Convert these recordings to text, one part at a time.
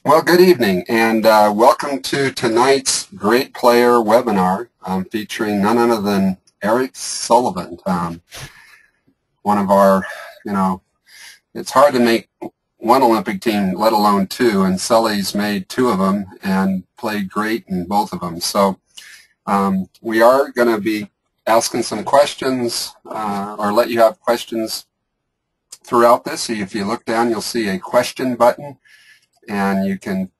Well, good evening, and welcome to tonight's Great Player webinar featuring none other than Erik Sullivan. One of our, it's hard to make one Olympic team, let alone two, and Sully's made two of them and played great in both of them. So we are going to be asking some questions or let you have questions throughout this. So if you look down, you'll see a question button, and you can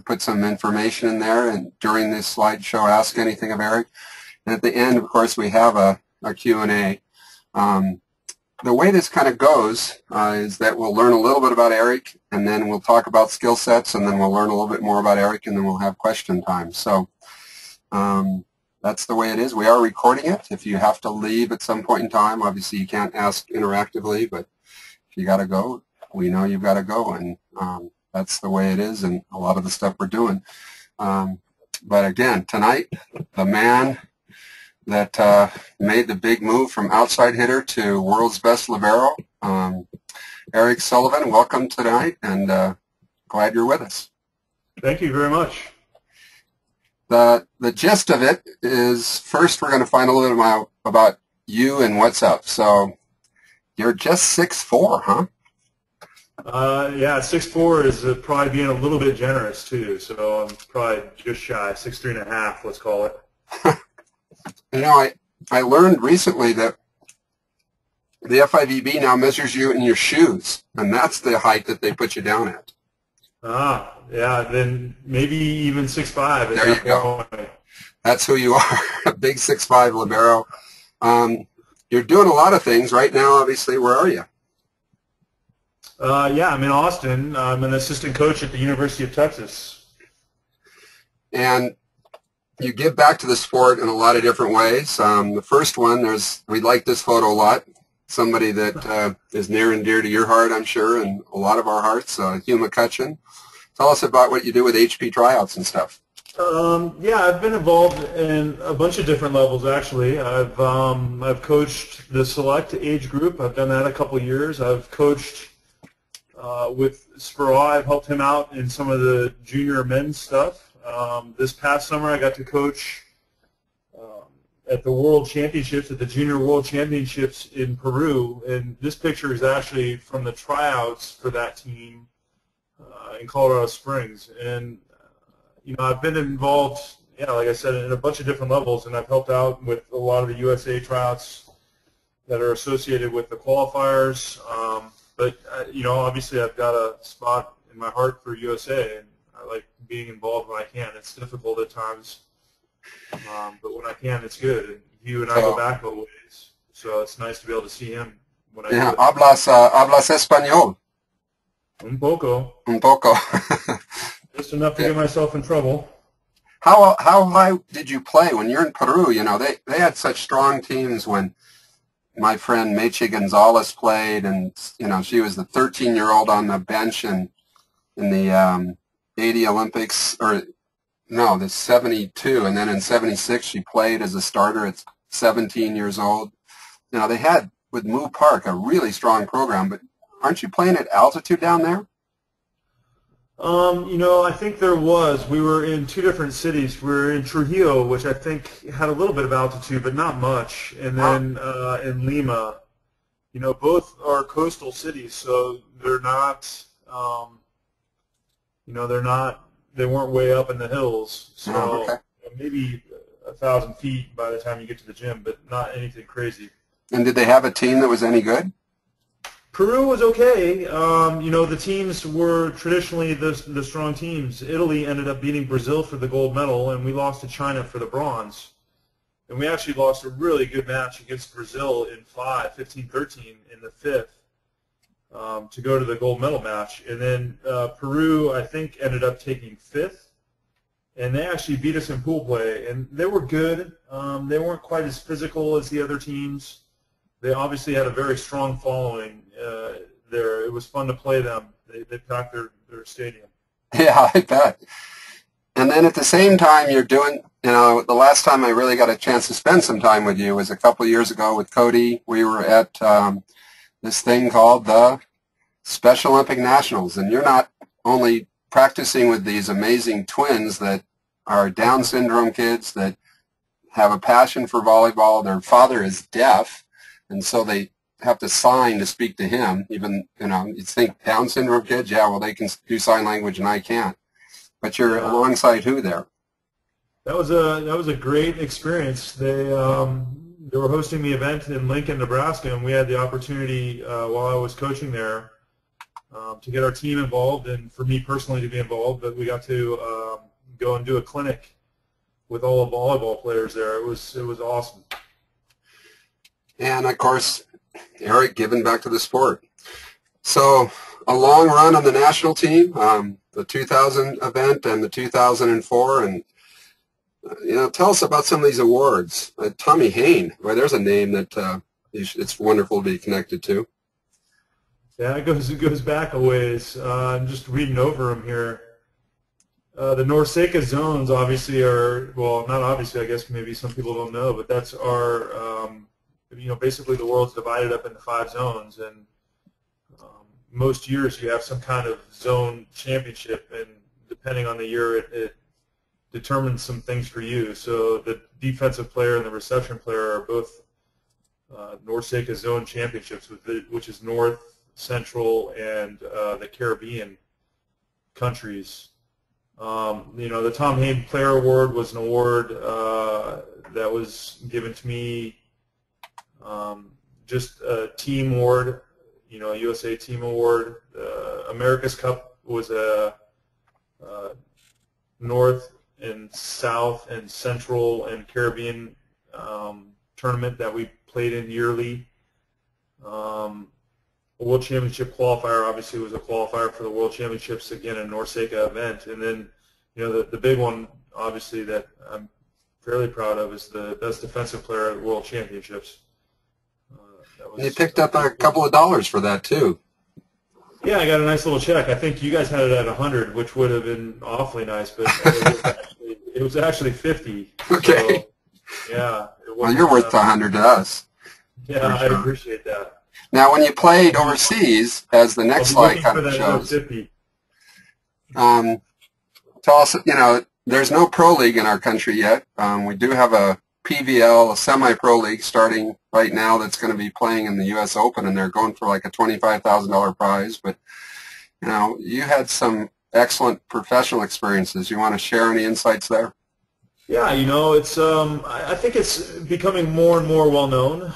put some information in there, and during this slideshow ask anything of Erik. And at the end, of course, we have a Q&A. The way this kind of goes is that we'll learn a little bit about Erik, and then we'll talk about skill sets, and then we'll learn a little bit more about Erik, and then we'll have question time. So that's the way it is. We are recording it. If you have to leave at some point in time, obviously you can't ask interactively, but if you got to go, we know you've got to go, and that's the way it is, and a lot of the stuff we're doing. But again, tonight, the man that made the big move from outside hitter to world's best libero, Erik Sullivan, welcome tonight, and glad you're with us. Thank you very much. The gist of it is, first we're going to find a little bit about you and what's up. So you're just 6'4", huh? Yeah, 6'4" is probably being a little bit generous too. So I'm probably just shy, 6'3.5", let's call it. I learned recently that the FIVB now measures you in your shoes, and that's the height that they put you down at. Ah, yeah, then maybe even 6'5". There you go. That's who you are, a big 6'5" libero. You're doing a lot of things right now, obviously. Where are you? Yeah, I'm in Austin. I'm an assistant coach at the University of Texas. And you give back to the sport in a lot of different ways. The first one, we like this photo a lot. Somebody that is near and dear to your heart, I'm sure, and a lot of our hearts, Hugh McCutcheon. Tell us about what you do with HP tryouts and stuff. Yeah, I've been involved in a bunch of different levels, actually. I've coached the select age group. I've done that a couple of years. I've coached with Spiro. I've helped him out in some of the junior men's stuff. This past summer, I got to coach at the World Championships, at the Junior World Championships in Peru, and this picture is actually from the tryouts for that team in Colorado Springs. And I've been involved, like I said, in a bunch of different levels, and I've helped out with a lot of the USA tryouts that are associated with the qualifiers. But obviously I've got a spot in my heart for USA, and I like being involved when I can. It's difficult at times, but when I can, it's good. And Hugh and I go back a ways, so it's nice to be able to see him when I do it. Hablas español? Un poco. Un poco. Just enough to get myself in trouble. How high did you play when you're in Peru? They had such strong teams when my friend Meche Gonzalez played, and she was the 13-year-old on the bench in the 80 Olympics, or no, the 72, and then in 76 she played as a starter at 17 years old. They had with Moo Park a really strong program, but aren't you playing at altitude down there? I think there was. We were in two different cities. We were in Trujillo, which I think had a little bit of altitude, but not much, and then in Lima. Both are coastal cities, so they're not, they weren't way up in the hills. So maybe 1,000 feet by the time you get to the gym, but not anything crazy. And did they have a team that was any good? Peru was okay. The teams were traditionally the strong teams. Italy ended up beating Brazil for the gold medal, and we lost to China for the bronze. And we actually lost a really good match against Brazil in 15-13 in the fifth to go to the gold medal match. And then Peru, I think, ended up taking fifth, and they actually beat us in pool play. And they were good. They weren't quite as physical as the other teams. They obviously had a very strong following there. It was fun to play them. They packed their stadium. Yeah, I bet. And then at the same time, you're doing, the last time I really got a chance to spend some time with you was a couple of years ago with Cody. We were at this thing called the Special Olympic Nationals, and you're not only practicing with these amazing twins that are Down syndrome kids that have a passion for volleyball. Their father is deaf, and so they have to sign to speak to him. Even, you think Down syndrome kids, yeah, well, they can do sign language and I can't. But you're alongside who there? That was a great experience. They were hosting the event in Lincoln, Nebraska, and we had the opportunity while I was coaching there to get our team involved, and for me personally to be involved. But we got to go and do a clinic with all the volleyball players there. It was awesome. And of course, Erik giving back to the sport. So a long run on the national team, the 2000 event and the 2004, and tell us about some of these awards. Tommy Hain, boy, there's a name that it's wonderful to be connected to. Yeah, it goes back a ways. I'm just reading over them here. The NORCECA zones obviously are, well, not obviously, I guess maybe some people don't know, but that's our, basically the world's divided up into 5 zones, and most years you have some kind of zone championship, and depending on the year, it determines some things for you. So the defensive player and the reception player are both NORCECA zone championships, which is North, Central, and the Caribbean countries. The Tom Hain Player Award was an award that was given to me, just a team award, a USA Team Award. America's Cup was a North and South and Central and Caribbean tournament that we played in yearly. A World Championship qualifier obviously was a qualifier for the World Championships, again, a NORCECA event. And then, the big one, obviously, that I'm fairly proud of is the Best Defensive Player at the World Championships. And you picked up a couple of dollars for that, too. Yeah, I got a nice little check. I think you guys had it at 100, which would have been awfully nice, but it was actually 50. Okay. So, yeah. Well, you're worth 100 to us. Yeah, I appreciate that. Now, when you played overseas, as the next slide kind of shows, tell us, there's no pro league in our country yet. We do have a PVL, a semi-pro league starting right now that's going to be playing in the US Open, and they're going for like a $25,000 prize. But, you had some excellent professional experiences. You want to share any insights there? Yeah, it's I think it's becoming more and more well known,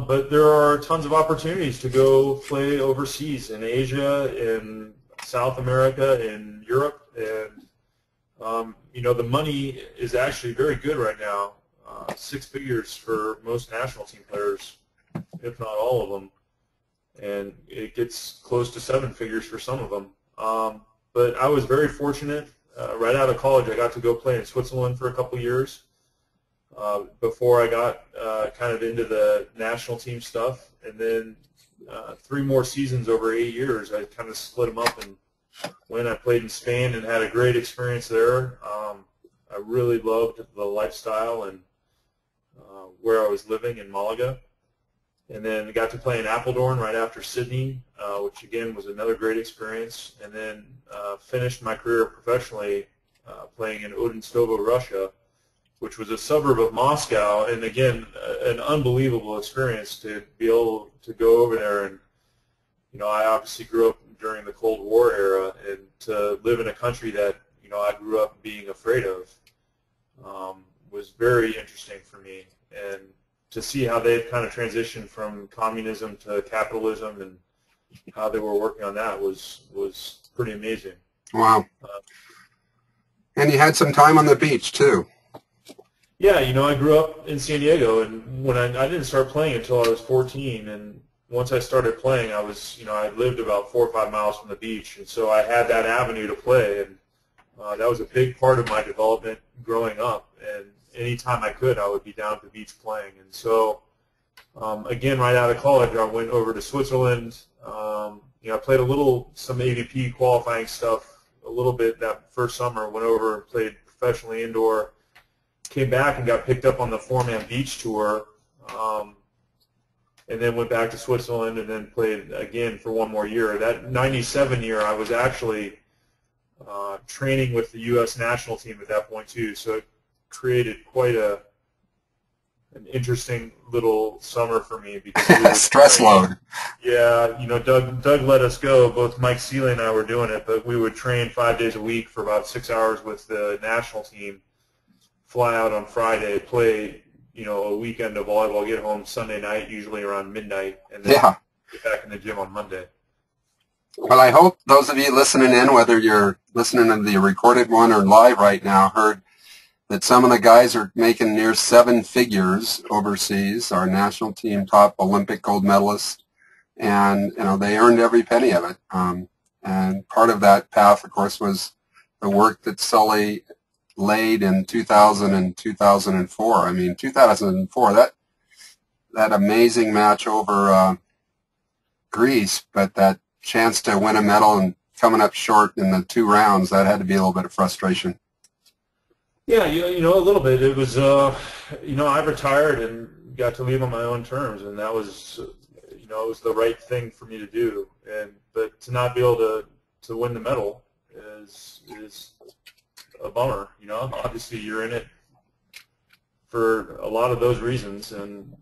but there are tons of opportunities to go play overseas in Asia, in South America, in Europe, and the money is actually very good right now. 6 figures for most national team players, if not all of them, and it gets close to 7 figures for some of them. But I was very fortunate. Right out of college, I got to go play in Switzerland for a couple years before I got kind of into the national team stuff. And then 3 more seasons over 8 years, I kind of split them up. And when I played in Spain and had a great experience there, I really loved the lifestyle and where I was living in Malaga. And then got to play in Apeldoorn right after Sydney, which again was another great experience. And then finished my career professionally playing in Odinstovo, Russia, which was a suburb of Moscow. And again, an unbelievable experience to be able to go over there. And I obviously grew up during the Cold War era, and to live in a country that I grew up being afraid of was very interesting for me. And to see how they've kind of transitioned from communism to capitalism and how they were working on that was pretty amazing. Wow. And you had some time on the beach, too. Yeah, I grew up in San Diego, and when I didn't start playing until I was 14, and once I started playing, I was, I lived about 4 or 5 miles from the beach, and so I had that avenue to play, and that was a big part of my development growing up. And anytime I could, I would be down at the beach playing. And so, again, right out of college, I went over to Switzerland. I played some AVP qualifying stuff a little bit that first summer. Went over and played professionally indoor. Came back and got picked up on the 4-man beach tour. And then went back to Switzerland and then played again for 1 more year. That 97 year, I was actually training with the U.S. national team at that point too. So it created quite an interesting little summer for me because we were stress load. Yeah, Doug let us go. Both Mike Seeley and I were doing it, but we would train 5 days a week for about 6 hours with the national team, fly out on Friday, play, a weekend of volleyball, get home Sunday night, usually around midnight, and then get back in the gym on Monday. Well, I hope those of you listening in, whether you're listening to the recorded one or live right now, heard that some of the guys are making near 7 figures overseas, our national team top Olympic gold medalist, and they earned every penny of it. And part of that path, of course, was the work that Sully laid in 2000 and 2004. I mean, 2004, that amazing match over Greece, but that chance to win a medal and coming up short in the 2 rounds, that had to be a little bit of frustration. Yeah, a little bit. It was, I retired and got to leave on my own terms, and that was, it was the right thing for me to do. But to not be able to win the medal is a bummer. Obviously you're in it for a lot of those reasons, and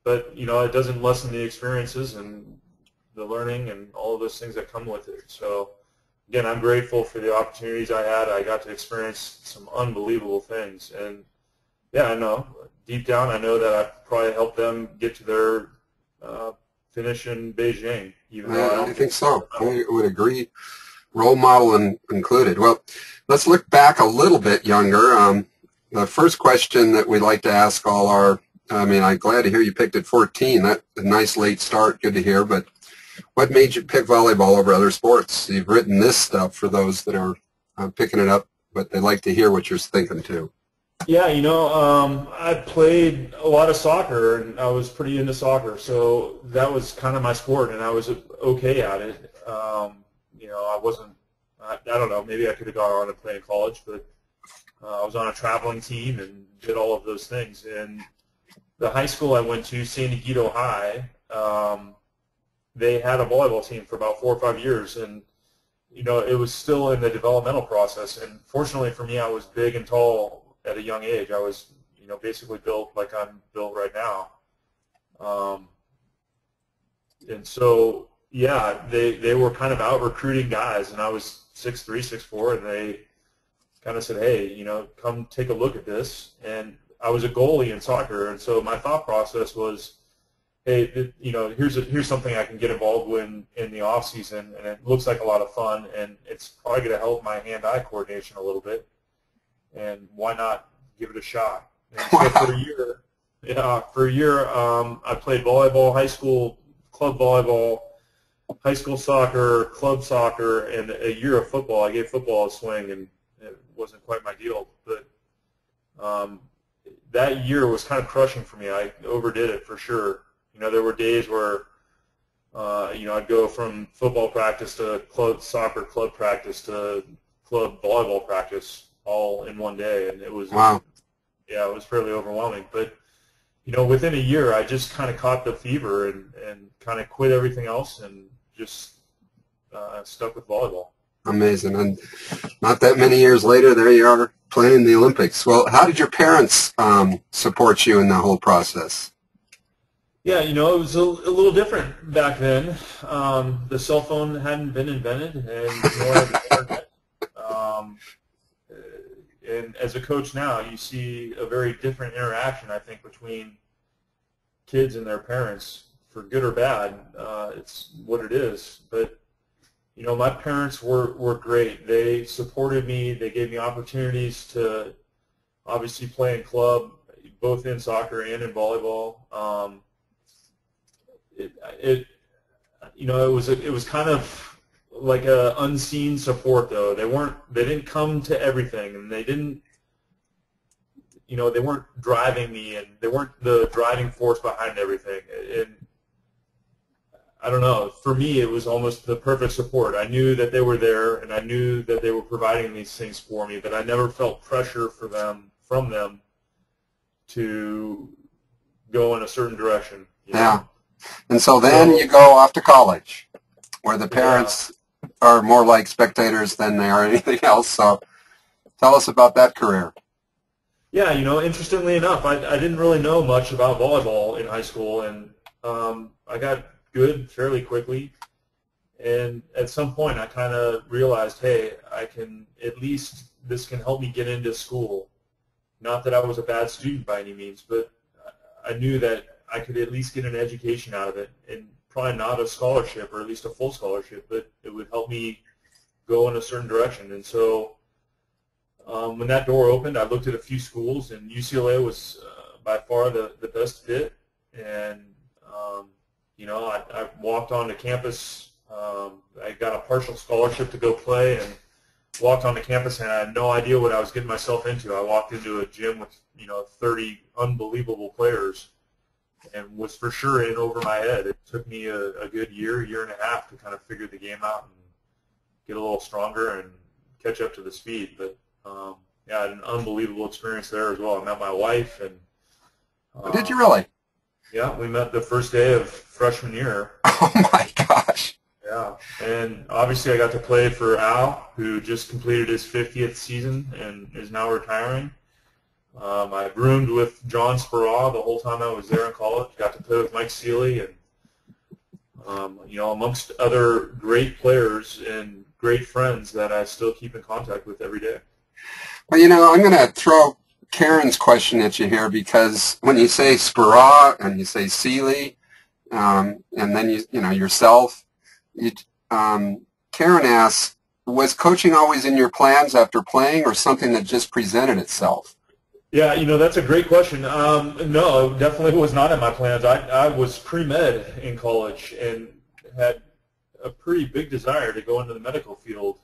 but it doesn't lessen the experiences and the learning and all of those things that come with it. So again, I'm grateful for the opportunities I had. I got to experience some unbelievable things, and yeah, I know deep down I know that I probably helped them get to their finish in Beijing. Even though I think so. I would agree. Role model included. Well, let's look back a little bit younger. The first question that we'd like to ask all I'm glad to hear you picked at 14. That's a nice late start. Good to hear. But what made you pick volleyball over other sports? You've written this stuff for those that are picking it up, but they'd like to hear what you're thinking too. Yeah, I played a lot of soccer, and I was pretty into soccer, so that was kind of my sport, and I was okay at it. I wasn't, I don't know, maybe I could have gone on and played in college, but I was on a traveling team and did all of those things. And the high school I went to, San Diego High, they had a volleyball team for about 4 or 5 years, and it was still in the developmental process. And fortunately for me, I was big and tall at a young age. I was basically built like I'm built right now, and so yeah, they were kind of out recruiting guys, and I was 6'3", 6'4", and they kind of said, hey, come take a look at this. And I was a goalie in soccer, and so my thought process was, hey, here's something I can get involved with in the off season, and it looks like a lot of fun, and it's probably going to help my hand-eye coordination a little bit, and why not give it a shot? And so for a year, I played volleyball, high school club volleyball, high school soccer, club soccer, and a year of football. I gave football a swing, and it wasn't quite my deal, but that year was kind of crushing for me. I overdid it for sure. There were days where, I'd go from football practice to club soccer club practice to club volleyball practice all in one day, and it was wow. Yeah, it was fairly overwhelming. But within a year, I just kind of caught the fever and kind of quit everything else and just stuck with volleyball. Amazing. And not that many years later, there you are playing in the Olympics. Well, how did your parents support you in the whole process? Yeah, it was a little different back then. The cell phone hadn't been invented, and nor had the internet. And as a coach now, you see a very different interaction, I think, between kids and their parents, for good or bad. It's what it is. But my parents were great. They supported me. They gave me opportunities to obviously play in club, both in soccer and in volleyball. It was kind of like a unseen support, though. They didn't come to everything, and they didn't, they weren't driving me, and they weren't the driving force behind everything. And I don't know, for me it was almost the perfect support. I knew that they were there, and I knew that they were providing these things for me, but I never felt pressure from them to go in a certain direction. Yeah. And so then you go off to college, where the parents are more like spectators than they are anything else. So tell us about that career. Yeah, interestingly enough, I didn't really know much about volleyball in high school, and I got good fairly quickly. And at some point, I kind of realized, hey, this can help me get into school. Not that I was a bad student by any means, but I knew that I could at least get an education out of it, and probably not a scholarship, or at least a full scholarship, but it would help me go in a certain direction. And so when that door opened, I looked at a few schools, and UCLA was by far the best fit. And I walked onto campus. I got a partial scholarship to go play, and walked onto campus, and I had no idea what I was getting myself into. I walked into a gym with 30 unbelievable players, and was for sure in over my head. It took me a good year and a half to kind of figure the game out and get a little stronger and catch up to the speed. But yeah, I had an unbelievable experience there as well. I met my wife, and Did you really? Yeah, we met the first day of freshman year. Oh my gosh! Yeah, and obviously I got to play for Al, who just completed his 50th season and is now retiring. I roomed with John Speraw the whole time I was there in college. Got to play with Mike Seeley, and amongst other great players and great friends that I still keep in contact with every day. Well, I'm going to throw Karen's question at you here, because when you say Speraw and you say Seeley, and then yourself, Karen asks, was coaching always in your plans after playing, or something that just presented itself? Yeah, that's a great question. No, it definitely was not in my plans. I was pre-med in college and had a pretty big desire to go into the medical field.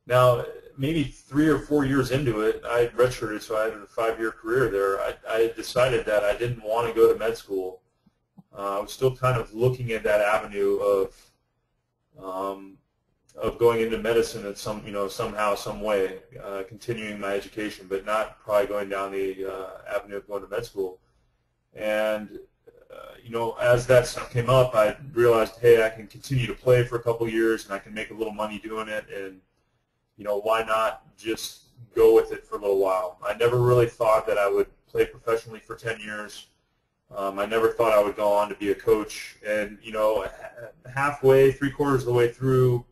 Now, maybe 3 or 4 years into it, I redshirted, so I had a 5-year career there. I decided that I didn't want to go to med school. I was still kind of looking at that avenue of going into medicine at somehow, some way, continuing my education, but not probably going down the avenue of going to med school. And as that stuff came up, I realized, hey, I can continue to play for a couple years, and I can make a little money doing it, and why not just go with it for a little while? I never really thought that I would play professionally for 10 years. I never thought I would go on to be a coach. And, halfway, 3/4 of the way through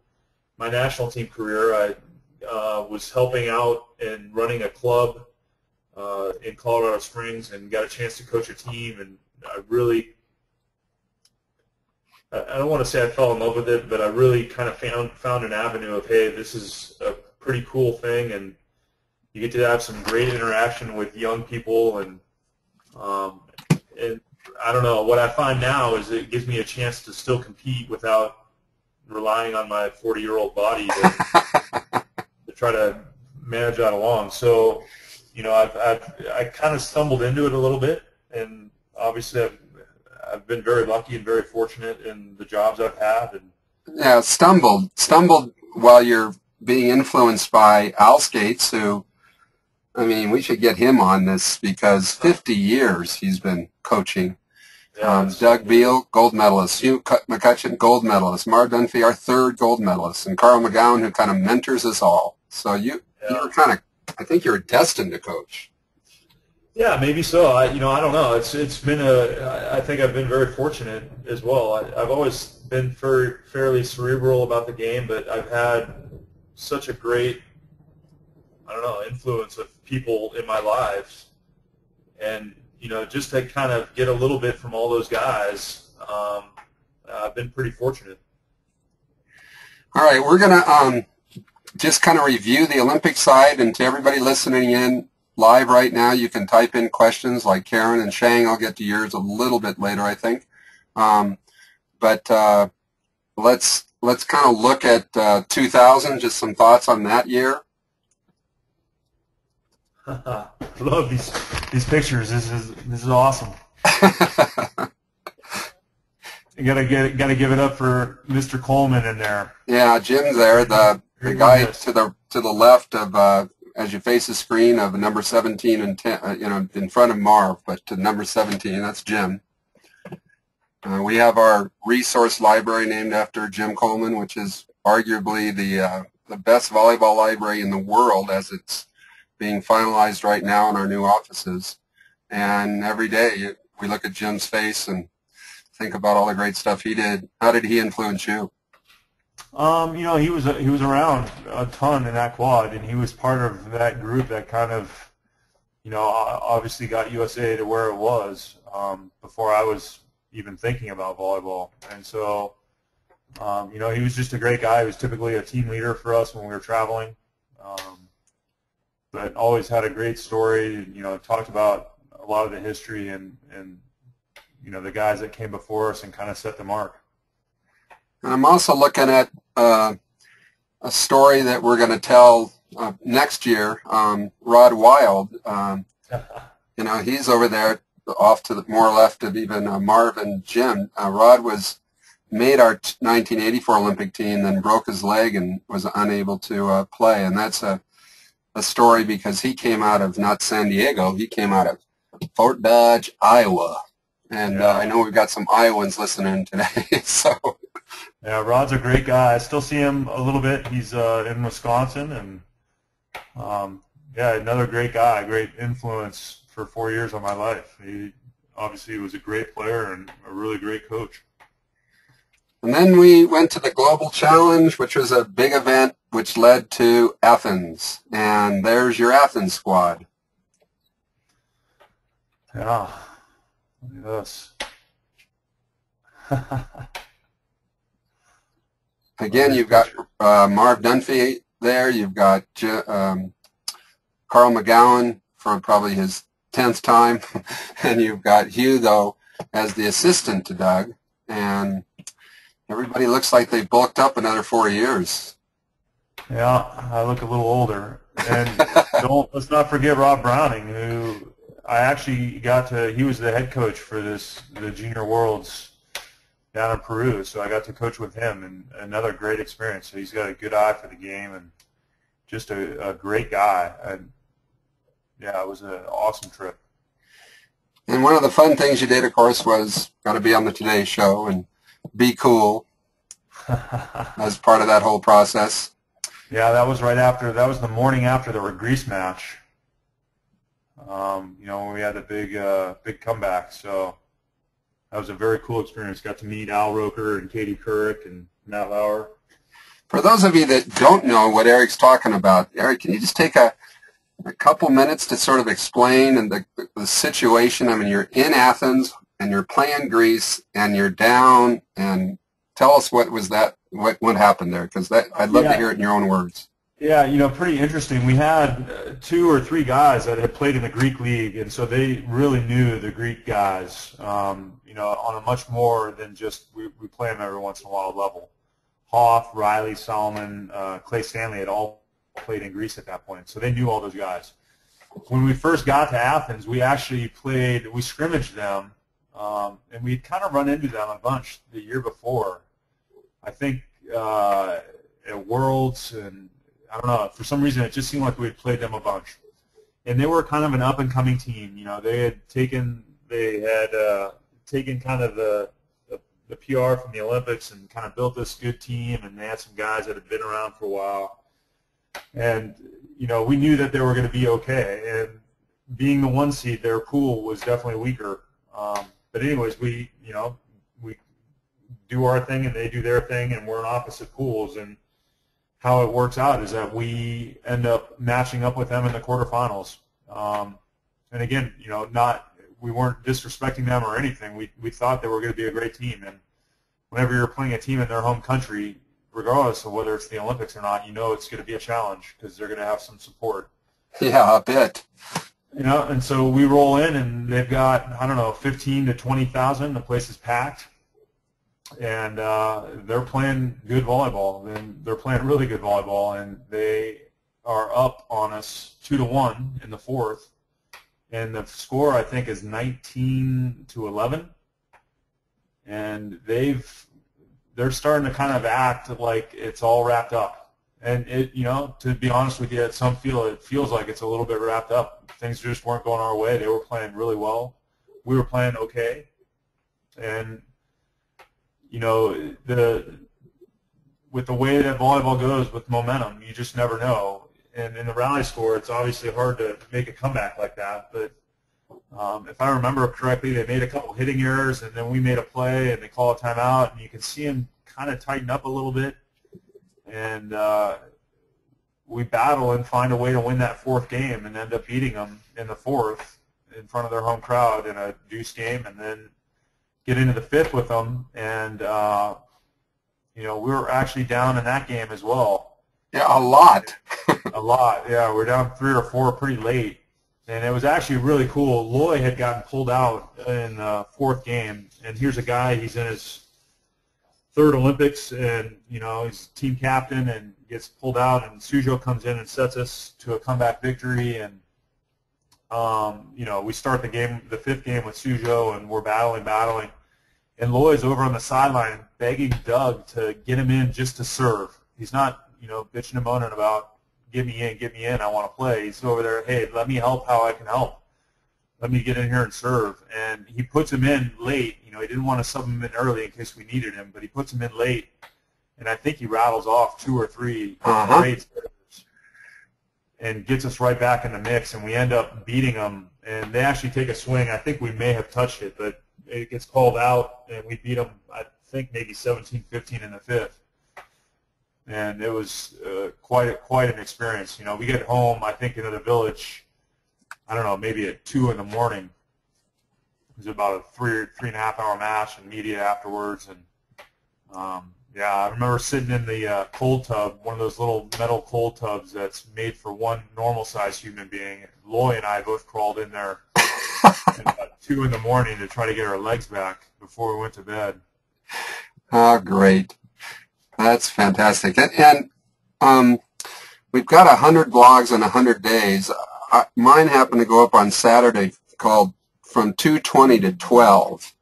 my national team career, I was helping out and running a club in Colorado Springs, and got a chance to coach a team. And I don't want to say I fell in love with it, but I really kind of found an avenue of, hey, this is a pretty cool thing, and you get to have some great interaction with young people, and I don't know, what I find now is it gives me a chance to still compete without relying on my 40-year-old body to try to manage that along. So, I kind of stumbled into it a little bit, and obviously I've been very lucky and very fortunate in the jobs I've had. And yeah, stumbled while you're being influenced by Al Skates, who, I mean, we should get him on this, because 50 years he's been coaching. Yeah, Doug Beal, gold medalist. Hugh McCutcheon, gold medalist. Marv Dunphy, our 3rd gold medalist. And Carl McGowan, who kind of mentors us all. So you're kind of, I think you're destined to coach. Yeah, maybe so. I don't know. It's been I think I've been very fortunate as well. I've always been fairly cerebral about the game, but I've had such a great, influence of people in my lives, and just to kind of get a little bit from all those guys, I've been pretty fortunate. All right, we're gonna just kind of review the Olympic side, and to everybody listening in live right now, you can type in questions like Karen and Shang. I'll get to yours a little bit later, I think. But let's kind of look at 2000. Just some thoughts on that year. Love these pictures. This is awesome. You gotta give it up for Mr. Coleman in there. Yeah, Jim's there. The guy to the left of as you face the screen, of number 17 and 10, in front of Marv, but to number 17, that's Jim. We have our resource library named after Jim Coleman, which is arguably the best volleyball library in the world, as it's being finalized right now in our new offices. And every day we look at Jim's face and think about all the great stuff he did. How did he influence you? He was around a ton in that quad, and he was part of that group that kind of, obviously got USA to where it was before I was even thinking about volleyball. And so, he was just a great guy. He was typically a team leader for us when we were traveling, but always had a great story. Talked about a lot of the history and the guys that came before us and kind of set the mark. And I'm also looking at a story that we're going to tell next year. Rod Wild, he's over there off to the more left of even Marv and Jim. Rod made our 1984 Olympic team, then broke his leg and was unable to play. And that's a story because he came out of not San Diego, he came out of Fort Dodge, Iowa. And I know we've got some Iowans listening today. So. Yeah, Rod's a great guy. I still see him a little bit. He's in Wisconsin, and another great guy, great influence for 4 years of my life. He obviously was a great player and a really great coach. And then we went to the Global Challenge, which was a big event, which led to Athens. And there's your Athens squad. Yeah, look at this. Again, you've got Marv Dunphy there. You've got Carl McGowan for probably his 10th time. And you've got Hugh, though, as the assistant to Doug. And everybody looks like they've bulked up another 4 years. Yeah, I look a little older. And let's not forget Rob Browning, who I actually he was the head coach for the Junior Worlds down in Peru, so I got to coach with him, and another great experience. So he's got a good eye for the game and just a great guy. And yeah, it was an awesome trip. And one of the fun things you did, of course, was got to be on the Today Show and be cool as part of that whole process. Yeah, that was the morning after the Greece match. When we had the big comeback. So that was a very cool experience. Got to meet Al Roker and Katie Couric and Matt Lauer. For those of you that don't know what Erik's talking about, Erik, can you just take a couple minutes to sort of explain and the situation? I mean, you're in Athens and you're playing Greece and you're down, and tell us what happened there, because I'd love to hear it in your own words. Yeah, pretty interesting. We had 2 or 3 guys that had played in the Greek league, and so they really knew the Greek guys, on a much more than just we play them every once in a while level. Hoff, Riley, Solomon, Clay Stanley had all played in Greece at that point, so they knew all those guys. When we first got to Athens, we scrimmaged them, and we'd kind of run into them a bunch the year before. I think at Worlds, and I don't know, for some reason it just seemed like we had played them a bunch. And they were kind of an up-and-coming team. They had taken kind of the PR from the Olympics and kind of built this good team, and they had some guys that had been around for a while. And, we knew that they were going to be okay. And being the 1 seed, their pool was definitely weaker. But anyways, we do our thing and they do their thing, and we're in opposite pools. And how it works out is that we end up matching up with them in the quarterfinals. And again, we weren't disrespecting them or anything. We thought they were going to be a great team. And whenever you're playing a team in their home country, regardless of whether it's the Olympics or not, it's going to be a challenge because they're going to have some support. Yeah, a bit. And so we roll in, and they've got, 15 to 20,000. The place is packed. And they're playing good volleyball, and they're playing really good volleyball, and they are up on us 2-1 in the 4th, and the score I think is 19-11, and they're starting to kind of act like it's all wrapped up, and to be honest with you, it feels like it's a little bit wrapped up. Things just weren't going our way. They were playing really well, we were playing okay, and you know, with the way that volleyball goes with momentum, you just never know. And in the rally score, it's obviously hard to make a comeback like that. But if I remember correctly, they made a couple hitting errors, and then we made a play, and they call a timeout, and you can see them kind of tighten up a little bit. And we battle and find a way to win that fourth game and end up beating them in the fourth in front of their home crowd in a deuce game, and then get into the fifth with them. And, you know, we were actually down in that game as well. Yeah, a lot. A lot, yeah. We're down 3 or 4 pretty late. And it was actually really cool. Loy had gotten pulled out in the fourth game, and here's a guy, he's in his third Olympics, and, you know, he's team captain and gets pulled out, and Sujo comes in and sets us to a comeback victory. And, you know, we start the fifth game with Sujo, and we're battling. And Loy's over on the sideline begging Doug to get him in just to serve. He's not, you know, bitching and moaning about, get me in, I want to play. He's over there, hey, let me help how I can help. Let me get in here and serve. And he puts him in late. You know, he didn't want to sub him in early in case we needed him, but he puts him in late. And I think he rattles off 2 or 3 great serves and gets us right back in the mix, and we end up beating them. And they actually take a swing. I think we may have touched it, but it gets called out, and we beat them, I think, maybe 17-15 in the fifth. And it was quite an experience. You know, we get home, I think, into the village, I don't know, maybe at 2 in the morning. It was about a 3.5 hour match and media afterwards. And, yeah, I remember sitting in the cold tub, one of those little metal cold tubs that's made for one normal-sized human being. Loy and I both crawled in there at about 2 in the morning to try to get our legs back before we went to bed. Oh, great. That's fantastic. And we've got 100 blogs in 100 days. Mine happened to go up on Saturday, called From 2:20 to 12.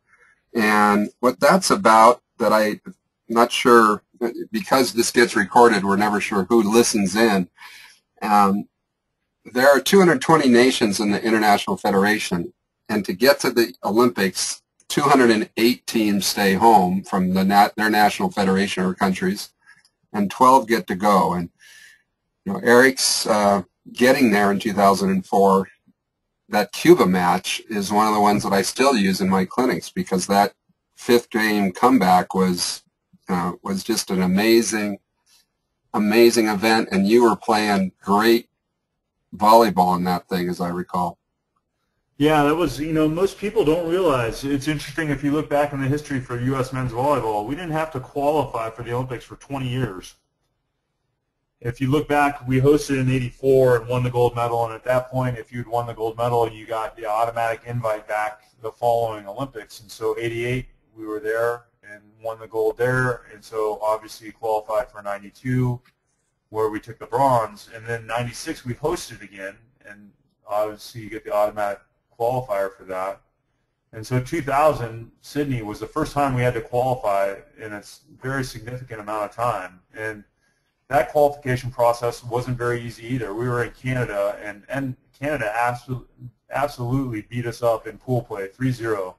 And what that's about, that I'm not sure, because this gets recorded, we're never sure who listens in. There are 220 nations in the International Federation, and to get to the Olympics, 208 teams stay home from their national federation or countries, and 12 get to go. And, you know, Erik's getting there in 2004. That Cuba match is one of the ones that I still use in my clinics, because that fifth game comeback was just an amazing event, and you were playing great volleyball in that thing, as I recall. Yeah, that was, you know, most people don't realize. It's interesting if you look back in the history for U.S. men's volleyball, we didn't have to qualify for the Olympics for 20 years. If you look back, we hosted in '84 and won the gold medal, and at that point, if you'd won the gold medal, you got the automatic invite back the following Olympics. And so '88, we were there and won the gold there, and so obviously qualified for '92, where we took the bronze. And then '96, we hosted again, and obviously you get the automatic qualifier for that. And so 2000, Sydney was the first time we had to qualify in a very significant amount of time. And that qualification process wasn't very easy either. We were in Canada, and Canada absolutely beat us up in pool play, 3-0.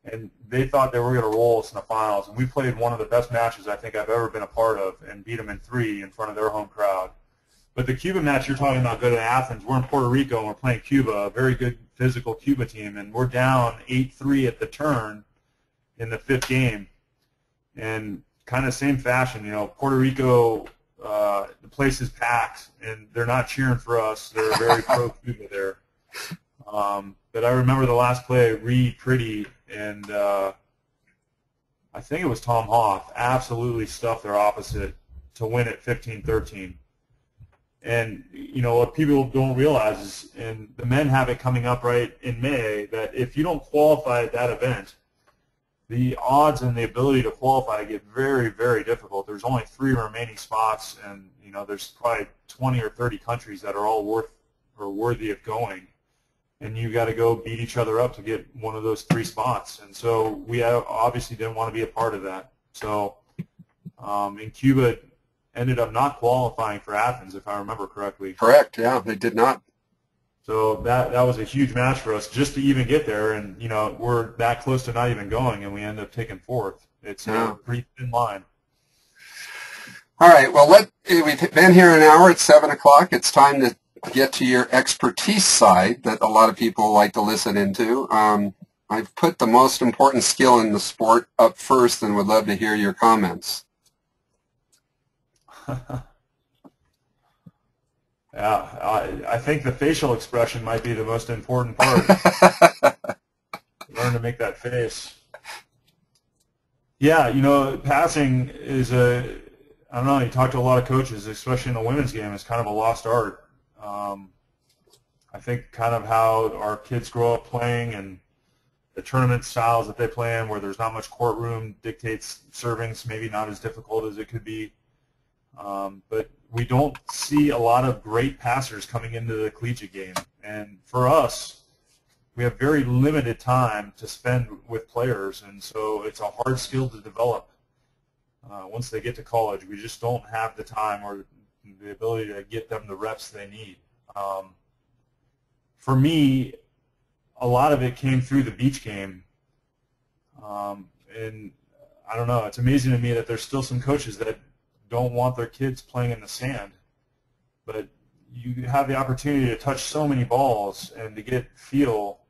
And they thought they were going to roll us in the finals. And we played one of the best matches I think I've ever been a part of, and beat them in 3 in front of their home crowd. But the Cuba match you're talking about, go to Athens. We're in Puerto Rico, and we're playing Cuba, a very good physical Cuba team, and we're down 8-3 at the turn in the fifth game. And kind of same fashion, you know, Puerto Rico, the place is packed, and they're not cheering for us. They're very pro-Cuba there. But I remember the last play, Reed Pretty, and I think it was Tom Hoff, absolutely stuffed their opposite to win it 15-13. And, you know, what people don't realize is, and the men have it coming up right in May, that if you don't qualify at that event, the odds and the ability to qualify get very, very difficult. There's only 3 remaining spots, and, you know, there's probably 20 or 30 countries that are all worthy of going. And you got to go beat each other up to get one of those 3 spots. And so we obviously didn't want to be a part of that. So in Cuba, ended up not qualifying for Athens, if I remember correctly. Correct, yeah, they did not. So that was a huge match for us just to even get there, and, you know, we're that close to not even going, and we end up taking 4th. It's a pretty thin line. All right. Well, we've been here an hour. It's 7 o'clock. It's time to get to your expertise side that a lot of people like to listen into. I've put the most important skill in the sport up first and would love to hear your comments. Yeah, I think the facial expression might be the most important part. Learn to make that face. Yeah, you know, passing is I don't know, you talk to a lot of coaches, especially in the women's game, it's kind of a lost art. I think kind of how our kids grow up playing and the tournament styles that they play in where there's not much courtroom dictates serving's maybe not as difficult as it could be. But we don't see a lot of great passers coming into the collegiate game. And for us, we have very limited time to spend with players, and so it's a hard skill to develop. Once they get to college, we just don't have the time or the ability to get them the reps they need. For me, a lot of it came through the beach game. And I don't know, it's amazing to me that there's still some coaches that don't want their kids playing in the sand. But you have the opportunity to touch so many balls and to get feel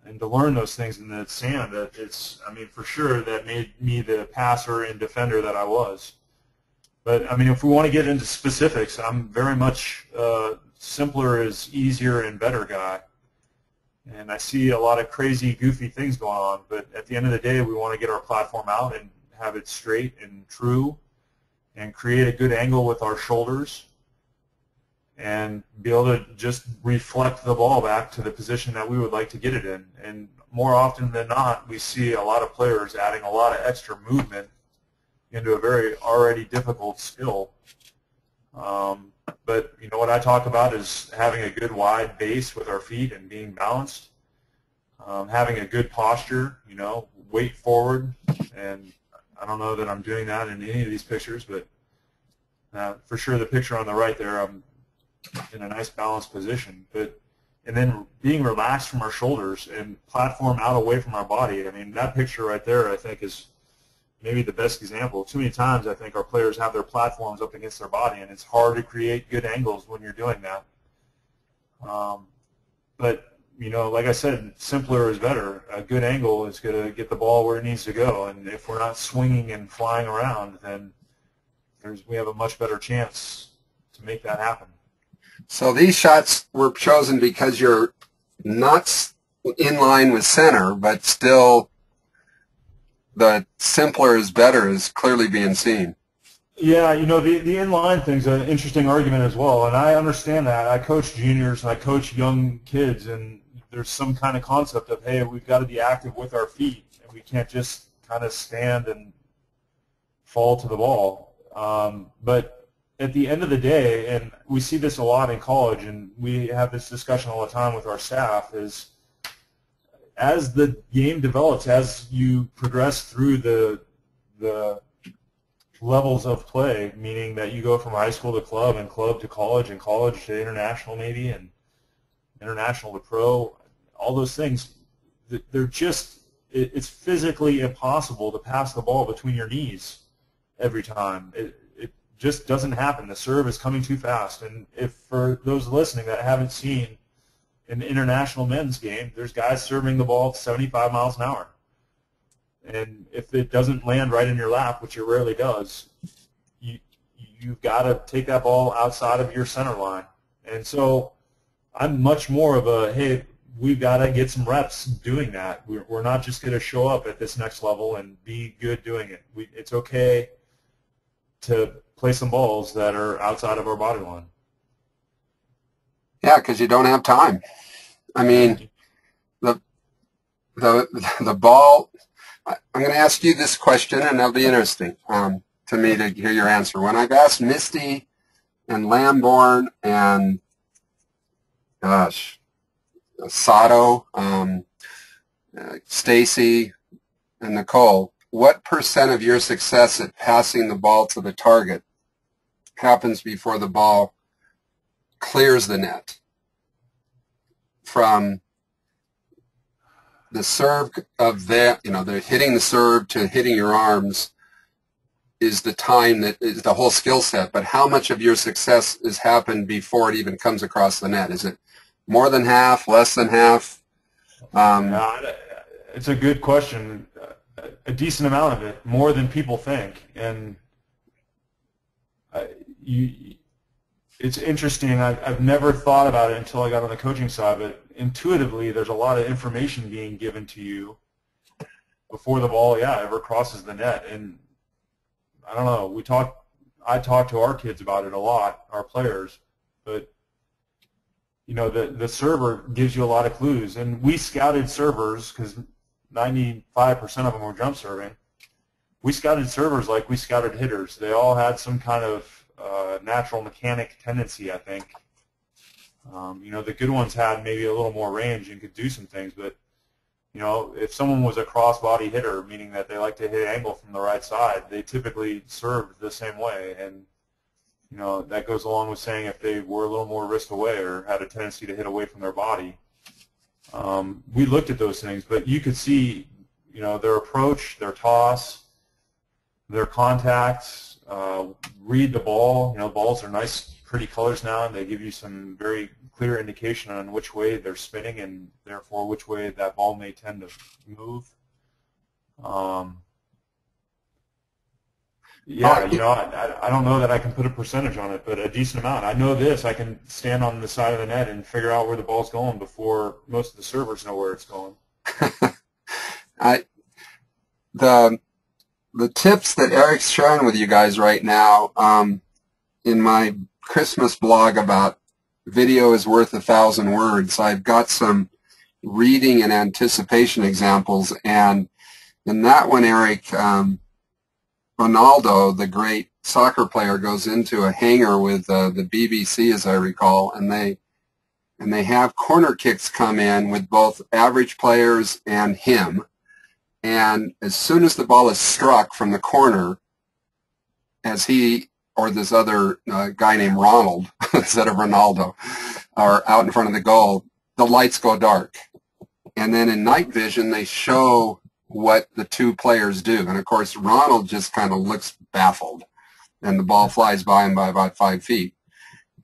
and to learn those things in the sand that I mean, for sure that made me the passer and defender that I was. But, I mean, if we want to get into specifics, I'm very much simpler is easier and better guy. And I see a lot of crazy, goofy things going on. But at the end of the day, we want to get our platform out and have it straight and true and create a good angle with our shoulders and be able to just reflect the ball back to the position that we would like to get it in. And more often than not, we see a lot of players adding a lot of extra movement into a very already difficult skill. But, you know, what I talk about is having a good wide base with our feet and being balanced, having a good posture, you know, weight forward. And I don't know that I'm doing that in any of these pictures, but for sure the picture on the right there, I'm in a nice balanced position. And then being relaxed from our shoulders and platform out away from our body. I mean, that picture right there I think is maybe the best example. Too many times I think our players have their platforms up against their body, and it's hard to create good angles when you're doing that. But, you know, like I said, simpler is better. A good angle is going to get the ball where it needs to go, and if we're not swinging and flying around, then we have a much better chance to make that happen. So these shots were chosen because you're not in line with center, but still the simpler is better is clearly being seen. Yeah, you know, the inline thing's an interesting argument as well, and I understand that. I coach juniors and I coach young kids, and there's some kind of concept of, hey, we've got to be active with our feet, and we can't just kind of stand and fall to the ball. But at the end of the day, and we see this a lot in college, and we have this discussion all the time with our staff, is as the game develops, as you progress through the levels of play, meaning that you go from high school to club and club to college and college to international maybe and international to pro, all those things, they're just, it's physically impossible to pass the ball between your knees every time. It just doesn't happen. The serve is coming too fast. And if for those listening that haven't seen an international men's game, there's guys serving the ball at 75 miles an hour. And if it doesn't land right in your lap, which it rarely does, you've got to take that ball outside of your center line. And so I'm much more of a, hey, we've got to get some reps doing that. We're not just going to show up at this next level and be good doing it. It's okay to play some balls that are outside of our body line. Yeah, because you don't have time. I mean, the ball. I'm going to ask you this question, and it'll be interesting to me to hear your answer. When I've asked Misty and Lamborn and, gosh, Sato, Stacy, and Nicole, what % of your success at passing the ball to the target happens before the ball clears the net? From the serve of that, they're hitting the serve to hitting your arms is the time that is the whole skill set, but how much of your success has happened before it even comes across the net? Is it more than half, less than half? It's a good question. A decent amount of it, more than people think. And it's interesting. I've never thought about it until I got on the coaching side, but intuitively there's a lot of information being given to you before the ball, ever crosses the net. And I don't know, I talk to our kids about it a lot, our players, but the server gives you a lot of clues. And we scouted servers because 95% of them were jump serving. We scouted servers like we scouted hitters. They all had some kind of natural mechanic tendency, I think. The good ones had maybe a little more range and could do some things, but if someone was a cross-body hitter, meaning that they like to hit angle from the right side, they typically served the same way. And that goes along with saying if they were a little more wrist away or had a tendency to hit away from their body. We looked at those things, but you could see, their approach, their toss, their contacts, read the ball. Balls are nice, pretty colors now, and they give you some very clear indication on which way they're spinning and therefore which way that ball may tend to move. I don't know that I can put a percentage on it, but a decent amount. I know this. I can stand on the side of the net and figure out where the ball's going before most of the servers know where it's going. The tips that Erik's sharing with you guys right now, in my Christmas blog about video is worth 1,000 words, I've got some reading and anticipation examples, and in that one, Erik, Ronaldo, the great soccer player, goes into a hangar with the BBC, as I recall, and they have corner kicks come in with both average players and him. And as soon as the ball is struck from the corner, as he or this other guy named Ronald, instead of Ronaldo, are out in front of the goal, the lights go dark. And then in night vision, they show what the two players do. And, of course, Ronald just kind of looks baffled, and the ball flies by him by about 5 feet.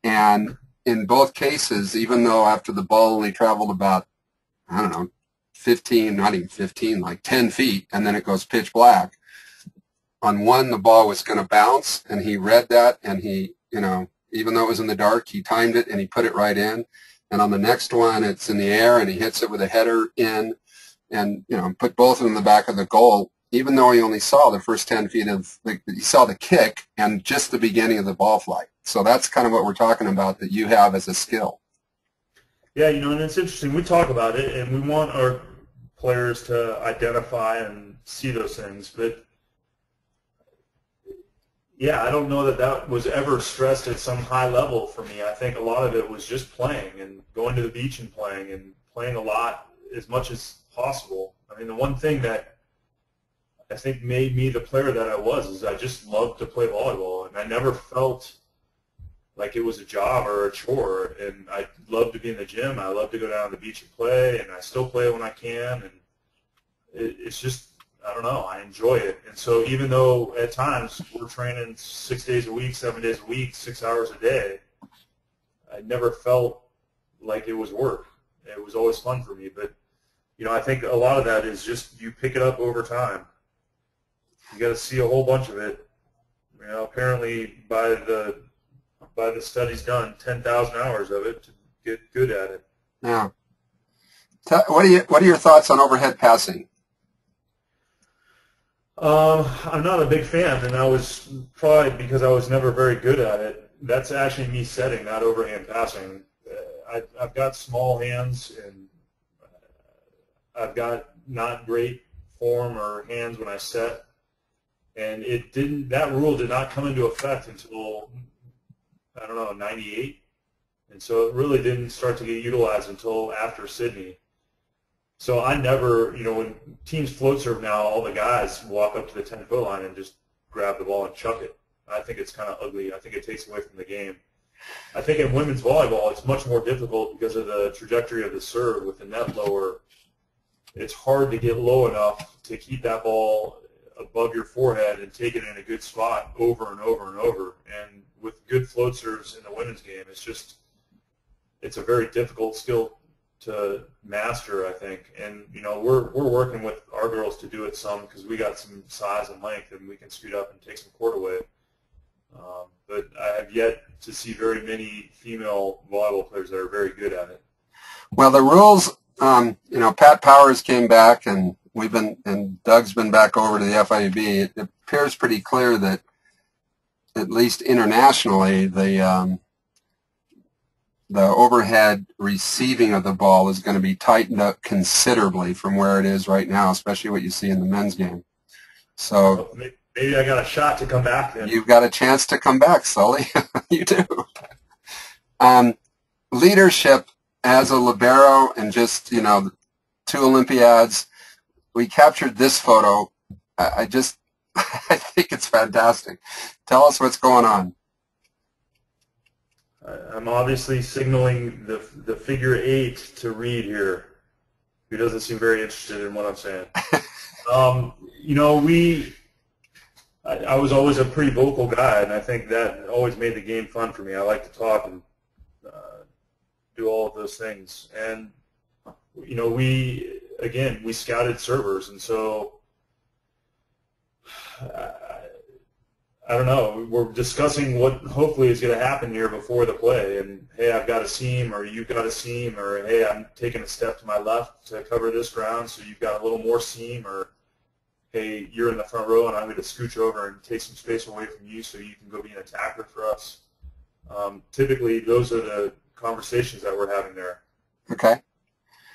And in both cases, even though after the ball only traveled about, 15, not even 15, like 10 feet, and then it goes pitch black, on one, the ball was going to bounce, and he read that, and he, even though it was in the dark, he timed it, and he put it right in. And on the next one, it's in the air, and he hits it with a header in, and, put both of them in the back of the goal, even though he only saw the first 10 feet of, he saw the kick and just the beginning of the ball flight. So that's kind of what we're talking about that you have as a skill. Yeah, and it's interesting. We talk about it, and we want our players to identify and see those things. But, yeah, I don't know that that was ever stressed at some high level for me. I think a lot of it was just playing and going to the beach and playing a lot as much as possible. I mean, the one thing that I think made me the player that I was is I just loved to play volleyball, and I never felt like it was a job or a chore. And I love to be in the gym. I love to go down to the beach and play, and I still play when I can. And it's just, I don't know, I enjoy it. And so even though at times we're training 6 days a week, 7 days a week, 6 hours a day, I never felt like it was work. It was always fun for me. But, I think a lot of that is just you pick it up over time. You got to see a whole bunch of it. Apparently by the studies done, 10,000 hours of it to get good at it. Yeah. What are your thoughts on overhead passing? I'm not a big fan, and I was probably because I was never very good at it. That's actually me setting, not overhand passing. I've got small hands, and I've got not great form or hands when I set, and that rule did not come into effect until, 98, and so it really didn't start to get utilized until after Sydney. So I never, when teams float serve now, all the guys walk up to the 10-foot line and just grab the ball and chuck it. I think it's kind of ugly. I think it takes away from the game. I think in women's volleyball it's much more difficult because of the trajectory of the serve with the net lower. it's hard to get low enough to keep that ball above your forehead and take it in a good spot over and over and over. And with good float serves in the women's game, it's a very difficult skill to master, I think. And we're working with our girls to do it some, because we got some size and length and we can scoot up and take some court away. But I have yet to see very many female volleyball players that are very good at it. Well, the rules, Pat Powers came back, and Doug's been back over to the FIVB. It appears pretty clear that, at least internationally, the overhead receiving of the ball is going to be tightened up considerably from where it is right now, especially what you see in the men's game. So maybe I got a shot to come back then. You've got a chance to come back, Sully. You do. Leadership as a libero, and just, 2 Olympiads. We captured this photo. I think it's fantastic. Tell us what's going on. I'm obviously signaling the figure 8 to Reed here, who doesn't seem very interested in what I'm saying. I was always a pretty vocal guy, and I think that always made the game fun for me. I like to talk and do all of those things. And, we scouted servers, and so I don't know, we're discussing what hopefully is going to happen here before the play, and hey, I've got a seam, or you've got a seam, or hey, I'm taking a step to my left to cover this ground, so you've got a little more seam, or hey, you're in the front row and I'm going to scooch over and take some space away from you so you can go be an attacker for us. Typically, those are the conversations that we're having there. Okay.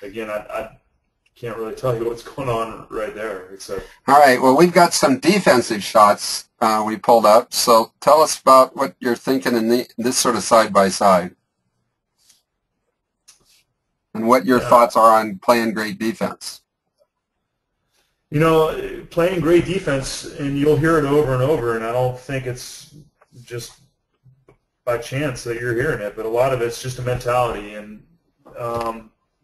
Again, I can't really tell you what's going on right there. Except. All right, well, we've got some defensive shots we pulled up, so tell us about what you're thinking in this sort of side-by-side, and what your thoughts are on playing great defense. Playing great defense, and you'll hear it over and over, and I don't think it's just by chance that you're hearing it, but a lot of it's just a mentality. And,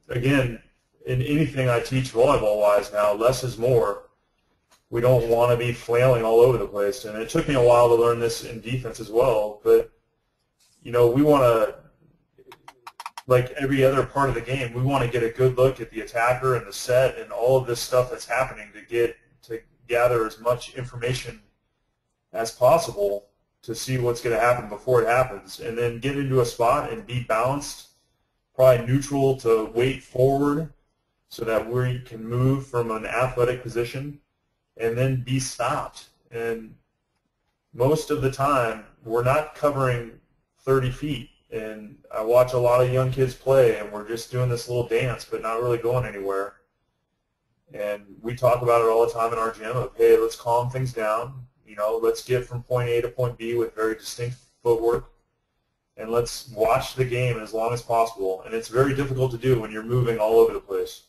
again, in anything I teach volleyball-wise now, less is more. We don't want to be flailing all over the place, and it took me a while to learn this in defense as well, but, we want to, like every other part of the game, we want to get a good look at the attacker and the set and all of this stuff that's happening to gather as much information as possible to see what's going to happen before it happens, and then get into a spot and be balanced, probably neutral to weight forward so that we can move from an athletic position and then be stopped. And most of the time, we're not covering 30 feet. And I watch a lot of young kids play, and we're just doing this little dance, but not really going anywhere. And we talk about it all the time in our gym of, hey, let's calm things down. Let's get from point A to point B with very distinct footwork, and let's watch the game as long as possible. And it's very difficult to do when you're moving all over the place.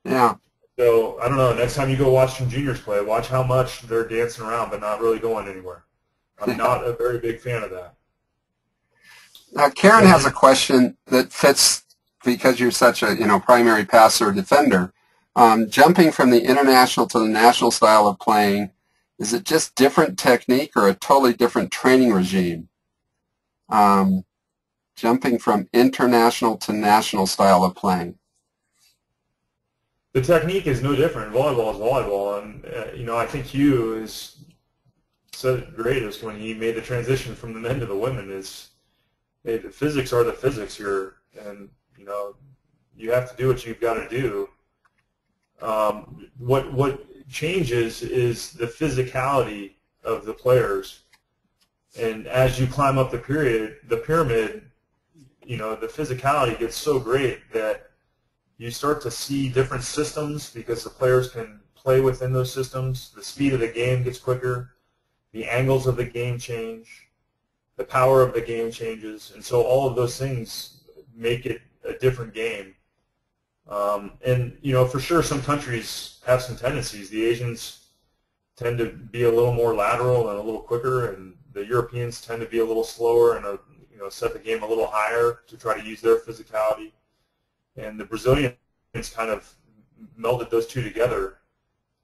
Yeah. So, I don't know, next time you go watch some juniors play, watch how much they're dancing around but not really going anywhere. I'm not a very big fan of that. Now, Karen has a question that fits because you're such a primary passer defender. Jumping from the international to the national style of playing, is it just different technique or a totally different training regime? Jumping from international to national style of playing. The technique is no different. Volleyball is volleyball, and I think Hugh said it greatest when he made the transition from the men to the women. Hey, the physics are the physics here, and you have to do what you've got to do. What changes is the physicality of the players, and as you climb up the pyramid, the physicality gets so great that you start to see different systems because the players can play within those systems. The speed of the game gets quicker, the angles of the game change, the power of the game changes, and so all of those things make it a different game. And for sure, some countries have some tendencies. The Asians tend to be a little more lateral and a little quicker, and the Europeans tend to be a little slower and set the game a little higher to try to use their physicality. And the Brazilians kind of melded those two together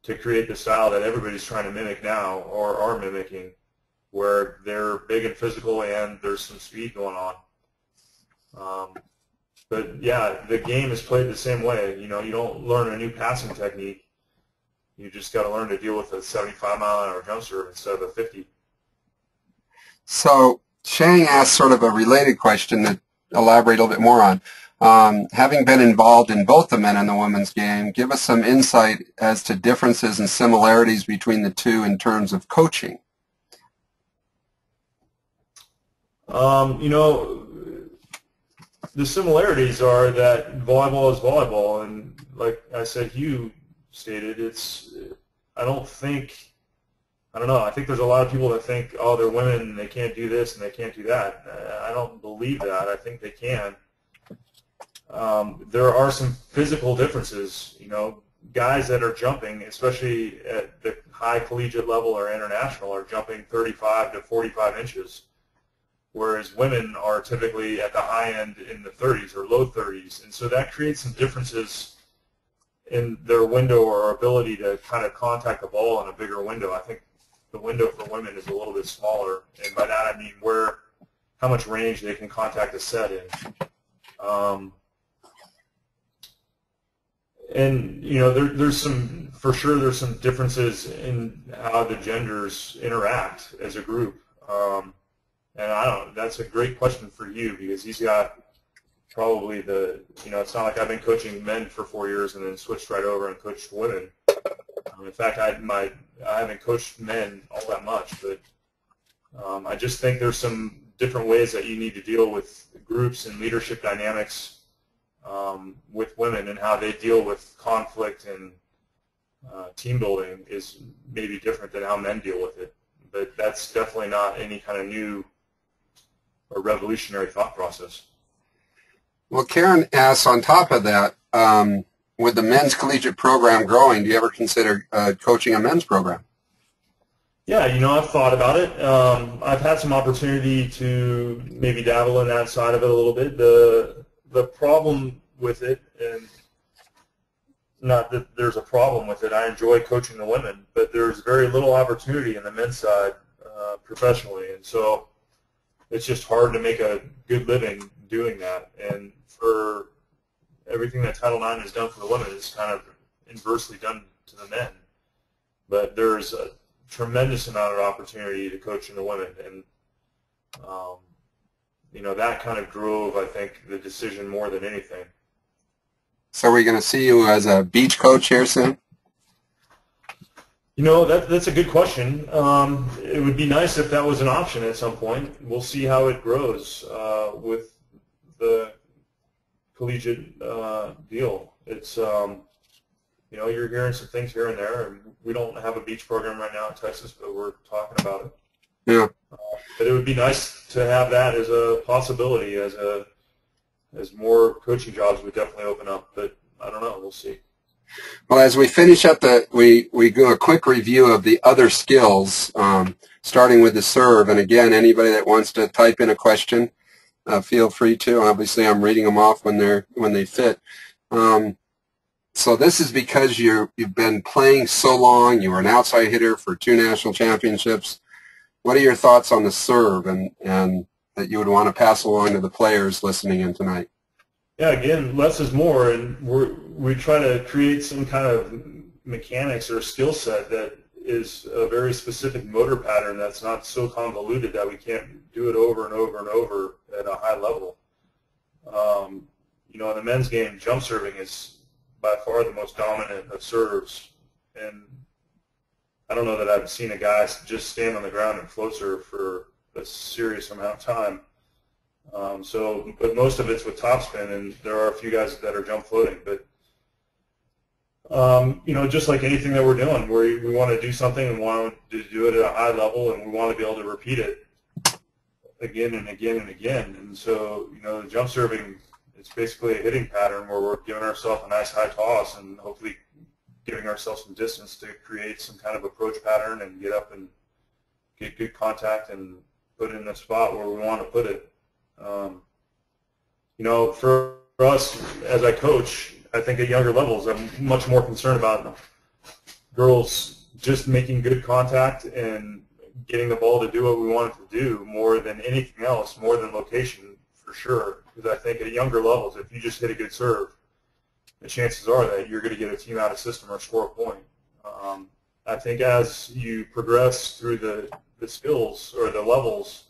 to create the style that everybody's trying to mimic now, or are mimicking, where they're big and physical and there's some speed going on. But yeah, the game is played the same way. You know, you don't learn a new passing technique. You just got to learn to deal with a 75-mile-an-hour jump serve instead of a 50. So Shang asked sort of a related question to elaborate a little bit more on. Having been involved in both the men and the women's game, give us some insight as to differences and similarities between the two in terms of coaching. You know, the similarities are that volleyball is volleyball, and like I said, Hugh stated, I don't know, I think there's a lot of people that think, oh, they're women and they can't do this and they can't do that. I don't believe that. I think they can. There are some physical differences. You know, guys that are jumping, especially at the high collegiate level or international, are jumping 35 to 45 inches, whereas women are typically at the high end in the 30s or low 30s. And so that creates some differences in their window or ability to kind of contact the ball in a bigger window. I think the window for women is a little bit smaller, and by that I mean how much range they can contact a set in. And you know, there's some differences in how the genders interact as a group. And that's a great question for you, because he's got probably it's not like I've been coaching men for 4 years and then switched right over and coached women. In fact, I haven't coached men all that much, but I just think there's some different ways that you need to deal with groups and leadership dynamics with women, and how they deal with conflict and team building is maybe different than how men deal with it. But that's definitely not any kind of new or revolutionary thought process. Well, Karen asks, on top of that, with the men's collegiate program growing, do you ever consider coaching a men's program? Yeah, you know, I've thought about it. I've had some opportunity to maybe dabble in that side of it a little bit. The problem with it, and not that there's a problem with it, I enjoy coaching the women, but there's very little opportunity in the men's side professionally, and so it's just hard to make a good living doing that. And for everything that Title IX has done for the women, it's kind of inversely done to the men. But there's a tremendous amount of opportunity to coach in the women, and you know, that kind of drove, I think, the decision more than anything. So are we going to see you as a beach coach here soon? You know, that's a good question. It would be nice if that was an option at some point. We'll see how it grows with the collegiate deal. It's, you know, you're hearing some things here and there, and we don't have a beach program right now in Texas, but we're talking about it. Yeah. But it would be nice to have that as a possibility, as more coaching jobs would definitely open up. But I don't know. We'll see. Well, as we finish up, we do a quick review of the other skills, starting with the serve. And again, anybody that wants to type in a question, feel free to. Obviously, I'm reading them off when they fit. So this is because you've been playing so long. You were an outside hitter for 2 national championships. What are your thoughts on the serve, and that you would want to pass along to the players listening in tonight? Yeah, again, less is more, and we try to create some kind of mechanics or skill set that is a very specific motor pattern that's not so convoluted that we can't do it over and over and over at a high level. You know, in the men's game, jump serving is by far the most dominant of serves, and I don't know that I've seen a guy just stand on the ground and float serve for a serious amount of time. But most of it's with topspin, and there are a few guys that are jump floating. But you know, just like anything that we're doing, we want to do something and want to do it at a high level, and we want to be able to repeat it again and again and again. And so, you know, the jump serving, it's basically a hitting pattern where we're giving ourselves a nice high toss and hopefully giving ourselves some distance to create some kind of approach pattern and get up and get good contact and put it in the spot where we want to put it. You know, for us as I coach, I think at younger levels, I'm much more concerned about girls just making good contact and getting the ball to do what we want it to do more than anything else, more than location for sure. Because I think at younger levels, if you just hit a good serve, the chances are that you're going to get a team out of system or score a point. I think as you progress through the skills or the levels,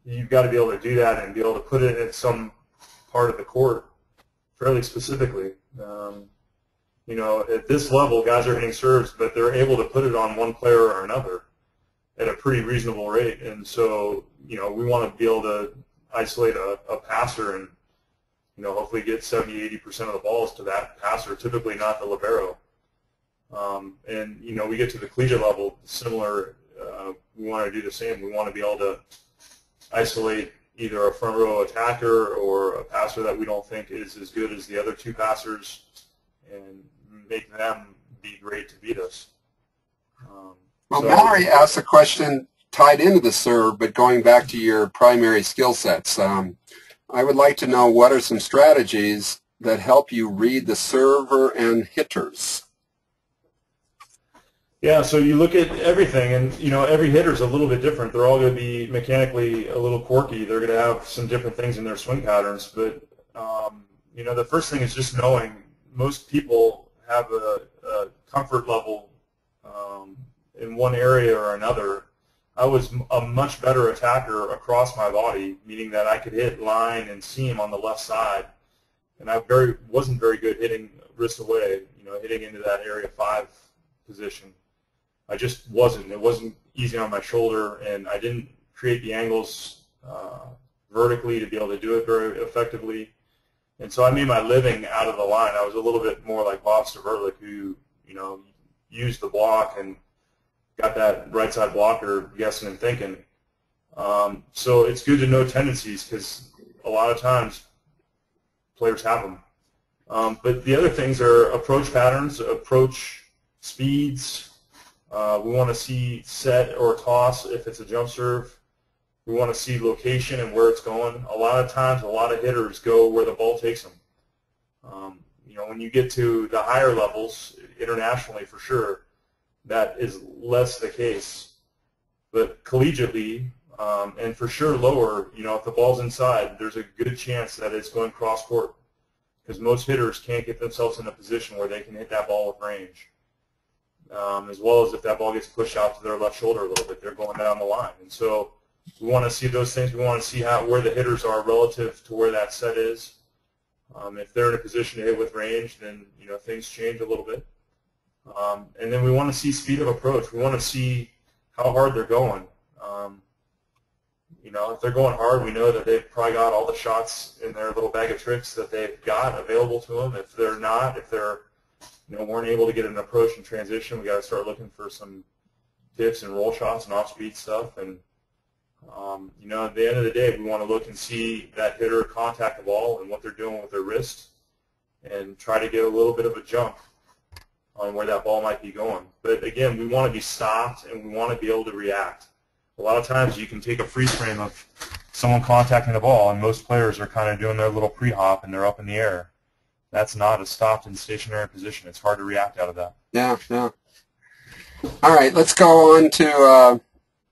you've got to be able to do that and be able to put it in some part of the court fairly specifically. You know, at this level, guys are hitting serves, but they're able to put it on one player or another at a pretty reasonable rate. And so, you know, we want to be able to isolate a passer and, you know, hopefully get 70–80% of the balls to that passer, typically not the libero. And, you know, we get to the collegiate level, similar, we want to do the same. We want to be able to isolate either a front row attacker or a passer that we don't think is as good as the other two passers and make them be great to beat us. Well, Mallory asked a question tied into the serve, but going back to your primary skill sets. I would like to know what are some strategies that help you read the server and hitters. Yeah, so you look at everything, and you know every hitter's a little bit different. They're all going to be mechanically a little quirky. They're going to have some different things in their swing patterns. But you know, the first thing is just knowing most people have a comfort level in one area or another. I was a much better attacker across my body, meaning that I could hit line and seam on the left side, and I wasn't very good hitting wrist away. You know, hitting into that area 5 position. I just wasn't. It wasn't easy on my shoulder, and I didn't create the angles vertically to be able to do it very effectively. And so I made my living out of the line. I was a little bit more like Bob Staverlik, who, you know, used the block and got that right side blocker guessing and thinking. So it's good to know tendencies because a lot of times players have them. But the other things are approach patterns, approach speeds. We want to see set or toss if it's a jump serve. We want to see location and where it's going. A lot of times, a lot of hitters go where the ball takes them. You know, when you get to the higher levels, internationally for sure, that is less the case. But collegiately, and for sure lower, you know, if the ball's inside, there's a good chance that it's going cross court because most hitters can't get themselves in a position where they can hit that ball with range. As well as if that ball gets pushed out to their left shoulder a little bit, they're going down the line. And so we want to see those things. We want to see where the hitters are relative to where that set is. If they're in a position to hit with range, then, you know, things change a little bit. And then we want to see speed of approach. We want to see how hard they're going. You know, if they're going hard, we know that they've probably got all the shots in their little bag of tricks that they've got available to them. If they're not, if they're, you know, weren't able to get an approach and transition, we got to start looking for some tips and roll shots and off-speed stuff. And you know, at the end of the day, we want to look and see that hitter contact the ball and what they're doing with their wrist, and try to get a little bit of a jump on where that ball might be going. But again, we want to be stopped and we want to be able to react. A lot of times, you can take a freeze frame of someone contacting the ball, and most players are kind of doing their little pre-hop and they're up in the air. That's not a stopped and stationary position. It's hard to react out of that. Yeah, yeah. All right, let's go on to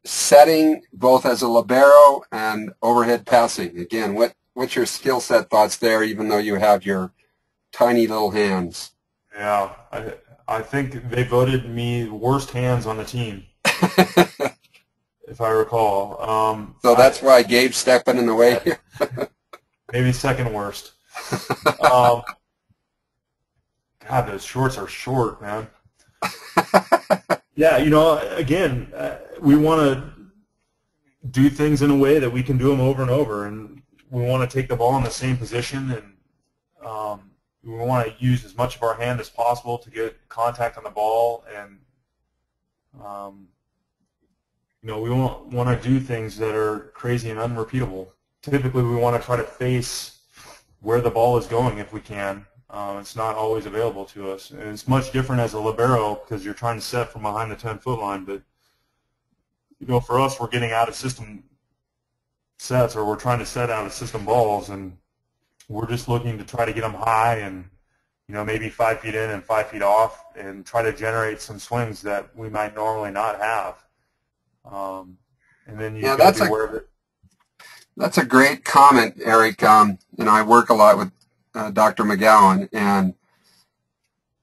setting both as a libero and overhead passing. Again, what's your skill set thoughts there, even though you have your tiny little hands? Yeah, I think they voted me worst hands on the team, if I recall. So that's why Gabe's stepping in the way here? Maybe second worst. God, those shorts are short, man. Yeah, you know, again, we want to do things in a way that we can do them over and over, and we want to take the ball in the same position, and we want to use as much of our hand as possible to get contact on the ball, and you know, we want to do things that are crazy and unrepeatable. Typically, we want to try to face where the ball is going if we can. It's not always available to us, and it's much different as a libero because you're trying to set from behind the 10-foot line. But you know, for us, we're getting out of system sets, or we're trying to set out of system balls, and we're just looking to try to get them high and maybe 5 feet in and 5 feet off, and try to generate some swings that we might normally not have. And then you got to be aware of it. That's a great comment, Eric. I work a lot with Dr. McGowan, and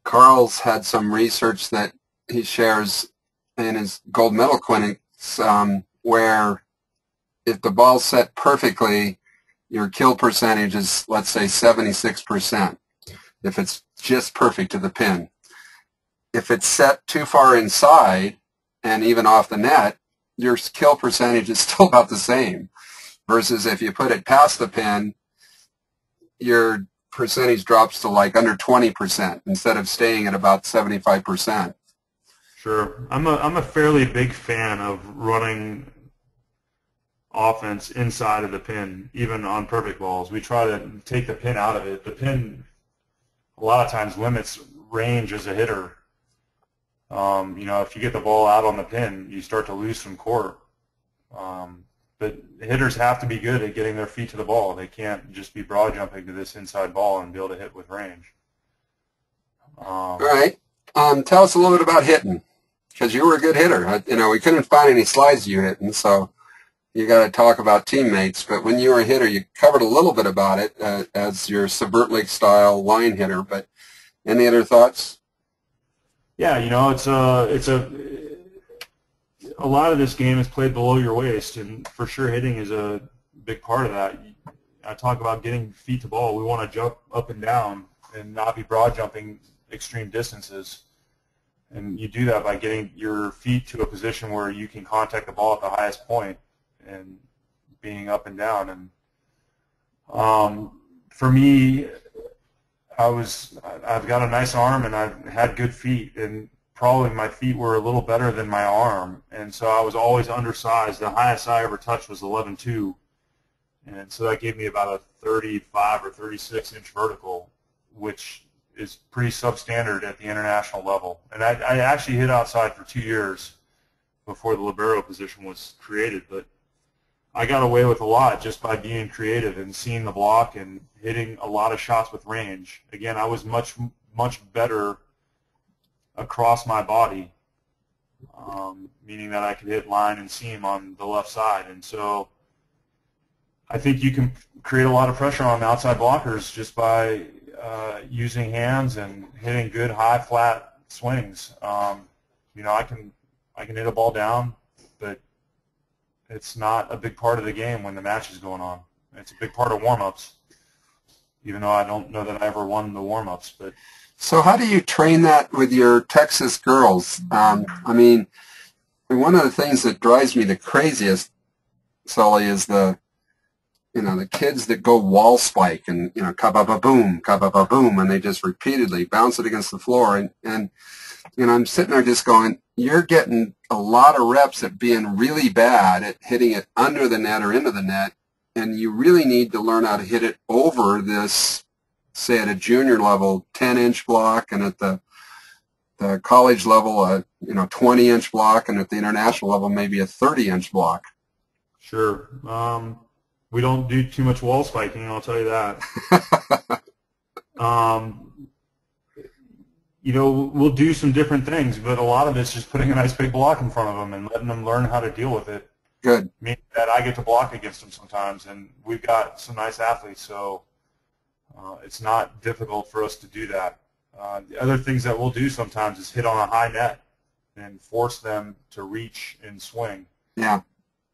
Carl's had some research that he shares in his gold medal clinics, where if the ball's set perfectly, your kill percentage is, let's say, 76%, if it's just perfect to the pin. If it's set too far inside and even off the net, your kill percentage is still about the same. Versus if you put it past the pin, your percentage drops to like under 20% instead of staying at about 75%. Sure. I'm a fairly big fan of running offense inside of the pin, even on perfect balls. We try to take the pin out of it. The pin a lot of times limits range as a hitter. If you get the ball out on the pin, you start to lose some court. But hitters have to be good at getting their feet to the ball. They can't just be broad jumping to this inside ball and be able to hit with range. All right. Tell us a little bit about hitting, because you were a good hitter. We couldn't find any slides you hitting, so you got to talk about teammates. But when you were a hitter, you covered a little bit about it as your subvert leg style line hitter. But any other thoughts? Yeah, a lot of this game is played below your waist, and for sure hitting is a big part of that. I talk about getting feet to ball. We want to jump up and down and not be broad jumping extreme distances. And you do that by getting your feet to a position where you can contact the ball at the highest point and being up and down. And for me, I've got a nice arm and I've had good feet, and probably my feet were a little better than my arm, and so I was always undersized. The highest I ever touched was 11.2, and so that gave me about a 35 or 36 inch vertical, which is pretty substandard at the international level. And I actually hit outside for 2 years before the libero position was created, but I got away with a lot just by being creative and seeing the block and hitting a lot of shots with range. Again, I was much better across my body, meaning that I could hit line and seam on the left side. And so I think you can create a lot of pressure on outside blockers just by using hands and hitting good high flat swings. I can hit a ball down, but it's not a big part of the game when the match is going on. It's a big part of warm-ups, even though I don't know that I ever won the warm-ups. But so how do you train that with your Texas girls? One of the things that drives me the craziest, Sully, is the kids that go wall spike and, ka-ba-ba-boom, ka-ba-ba-boom, and they just repeatedly bounce it against the floor. And I'm sitting there just going, you're getting a lot of reps at being really bad at hitting it under the net or into the net, and you really need to learn how to hit it over this, say at a junior level, 10-inch block, and at the college level, a 20-inch block, and at the international level, maybe a 30-inch block. Sure. We don't do too much wall spiking, I'll tell you that. We'll do some different things, but a lot of it's just putting a nice big block in front of them and letting them learn how to deal with it. Good. Meaning that I get to block against them sometimes, and we've got some nice athletes, so it's not difficult for us to do that. The other things that we'll do sometimes is hit on a high net and force them to reach and swing. Yeah.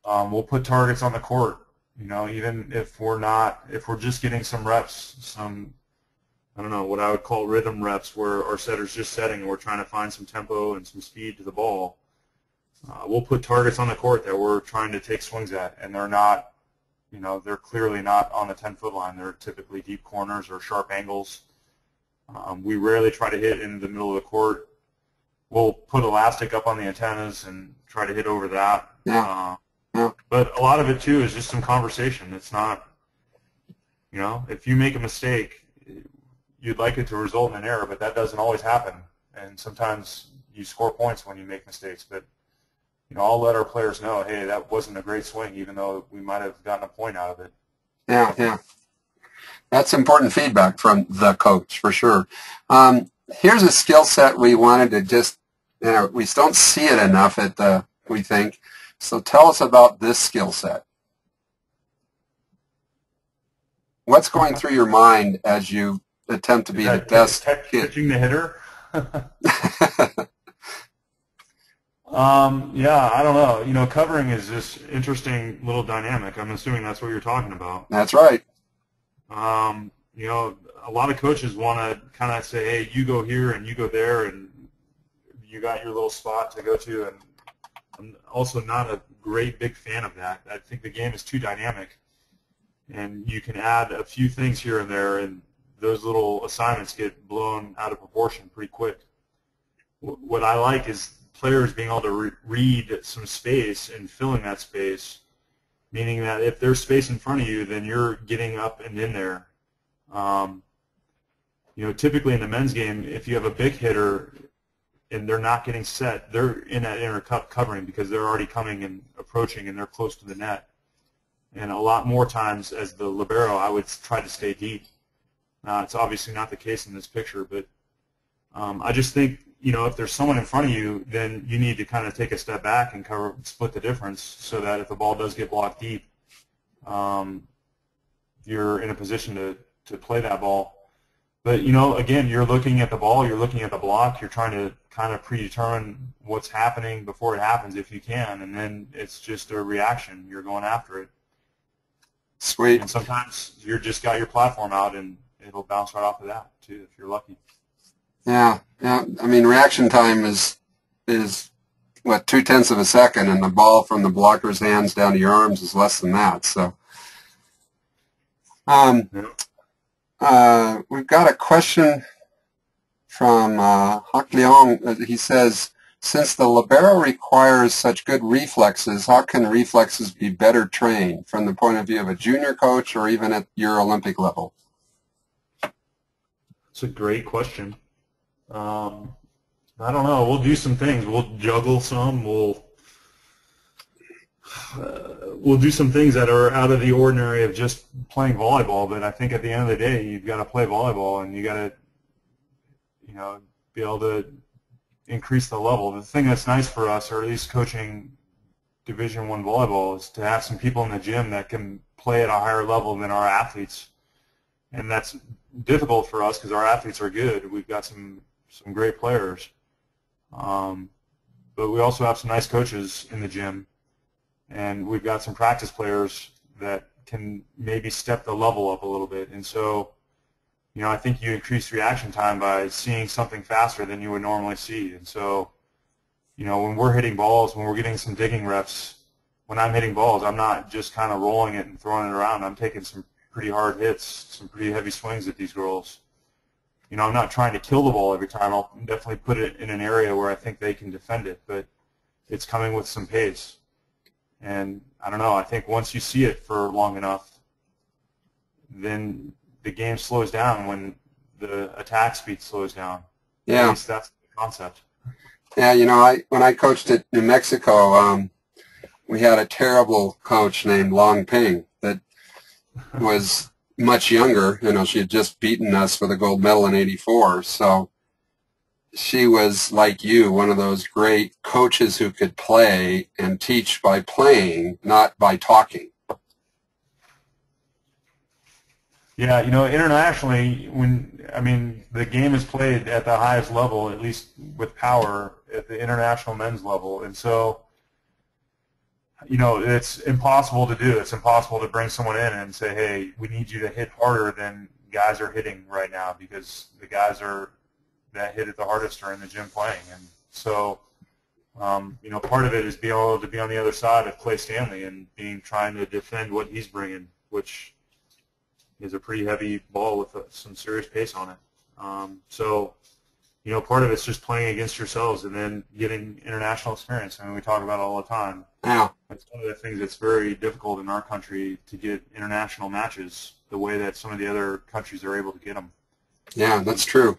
We'll put targets on the court, even if we're just getting some reps, I don't know, what I would call rhythm reps, where our setter's just setting and we're trying to find some tempo and some speed to the ball. We'll put targets on the court that we're trying to take swings at, and they're not, they're clearly not on the 10-foot line. They're typically deep corners or sharp angles. We rarely try to hit in the middle of the court. We'll put elastic up on the antennas and try to hit over that. Yeah. But a lot of it, too, is just some conversation. It's not, if you make a mistake, you'd like it to result in an error, but that doesn't always happen. And sometimes you score points when you make mistakes. But, I'll let our players know, hey, that wasn't a great swing, even though we might have gotten a point out of it. Yeah. That's important feedback from the coach, for sure. Here's a skill set we wanted to just, we don't see it enough at the, we think. So tell us about this skill set. What's going through your mind as you attempt to be the best kid? Catching the hitter? Yeah, I don't know. You know, covering is this interesting little dynamic. I'm assuming that's what you're talking about. That's right. You know, a lot of coaches want to kind of say, hey, you go here and you go there, and you got your little spot to go to. And I'm also not a great big fan of that. I think the game is too dynamic, and you can add a few things here and there, and those little assignments get blown out of proportion pretty quick. What I like is players being able to read some space and filling that space, meaning that if there's space in front of you, then you're getting up and in there. You know, typically in the men's game, if you have a big hitter and they're not getting set, they're in that inner cup covering because they're already coming and approaching and they're close to the net. And a lot more times as the libero, I would try to stay deep. It's obviously not the case in this picture, but I just think, you know, if there's someone in front of you, then you need to kind of take a step back and split the difference so that if the ball does get blocked deep, you're in a position to play that ball. But, you know, again, you're looking at the ball, you're looking at the block, you're trying to kind of predetermine what's happening before it happens if you can, and then it's just a reaction. You're going after it. Sweet. And sometimes you're just got your platform out, and it'll bounce right off of that, too, if you're lucky. Yeah, yeah. I mean, reaction time is what, 0.2 of a second, and the ball from the blocker's hands down to your arms is less than that. So, we've got a question from Hak Leong. He says, since the libero requires such good reflexes, how can reflexes be better trained from the point of view of a junior coach or even at your Olympic level? That's a great question. I don't know. We'll do some things. We'll juggle some. We'll do some things that are out of the ordinary of just playing volleyball. But I think at the end of the day, you've got to play volleyball, and you got to, you know, be able to increase the level. The thing that's nice for us, or at least coaching Division I volleyball, is to have some people in the gym that can play at a higher level than our athletes, and that's difficult for us because our athletes are good. We've got some great players, but we also have some nice coaches in the gym, and we've got some practice players that can maybe step the level up a little bit. And so, you know, I think you increase reaction time by seeing something faster than you would normally see. And so, you know, when we're hitting balls, when we're getting some digging reps, when I'm hitting balls, I'm not just kind of rolling it and throwing it around. I'm taking some pretty hard hits, some pretty heavy swings at these girls. You know, I'm not trying to kill the ball every time. I'll definitely put it in an area where I think they can defend it, but it's coming with some pace. And I don't know, I think once you see it for long enough, then the game slows down when the attack speed slows down. Yeah. At least that's the concept. Yeah, you know, when I coached at New Mexico, we had a terrible coach named Long Ping that was much younger. You know, she had just beaten us for the gold medal in '84. So she was, like you, one of those great coaches who could play and teach by playing, not by talking. Yeah, you know, internationally, the game is played at the highest level, at least with power, at the international men's level. And so, you know, it's impossible to do. It's impossible to bring someone in and say, hey, we need you to hit harder than guys are hitting right now, because the guys that hit it the hardest are in the gym playing. And so, you know, part of it is being able to be on the other side of Clay Stanley and trying to defend what he's bringing, which is a pretty heavy ball with some serious pace on it. So, you know, part of it's just playing against yourselves and then getting international experience. I mean, we talk about it all the time. Yeah. It's one of the things that's very difficult in our country to get international matches the way that some of the other countries are able to get them. Yeah, that's true.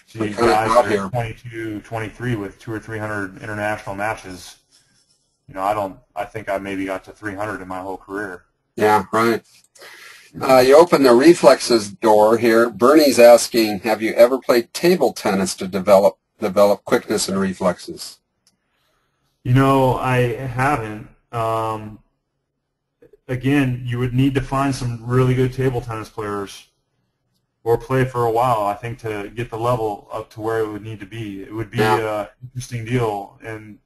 So you guys are 22, 23 with 200 or 300 international matches. You know, I think I maybe got to 300 in my whole career. Yeah, right. You open the reflexes door here. Bernie's asking, have you ever played table tennis to develop quickness and reflexes? You know, I haven't. Again, you would need to find some really good table tennis players or play for a while, I think, to get the level up to where it would need to be. It would be an interesting deal. And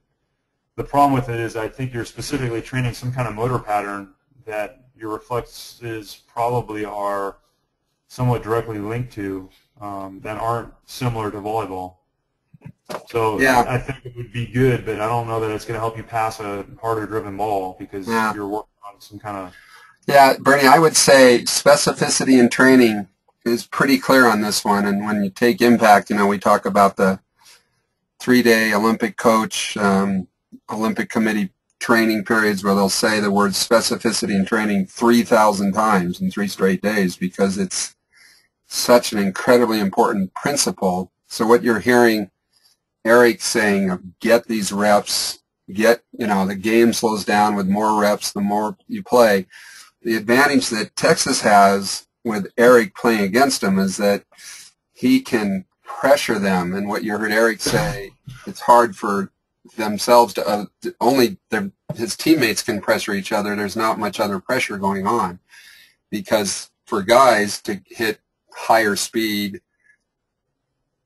the problem with it is I think you're specifically training some kind of motor pattern that your reflexes probably are somewhat directly linked to that aren't similar to volleyball. So yeah. I think it would be good, but I don't know that it's going to help you pass a harder driven ball because you're working on some kind of... Yeah, Bernie, I would say specificity in training is pretty clear on this one. And when you take impact, you know, we talk about the 3-day Olympic coach, Olympic committee training periods where they'll say the word specificity in training 3,000 times in 3 straight days because it's such an incredibly important principle. So what you're hearing Erik saying, get these reps, the game slows down with more reps the more you play. The advantage that Texas has with Erik playing against him is that he can pressure them. And what you heard Erik say, it's hard for themselves to, his teammates can pressure each other. There's not much other pressure going on because for guys to hit higher speed,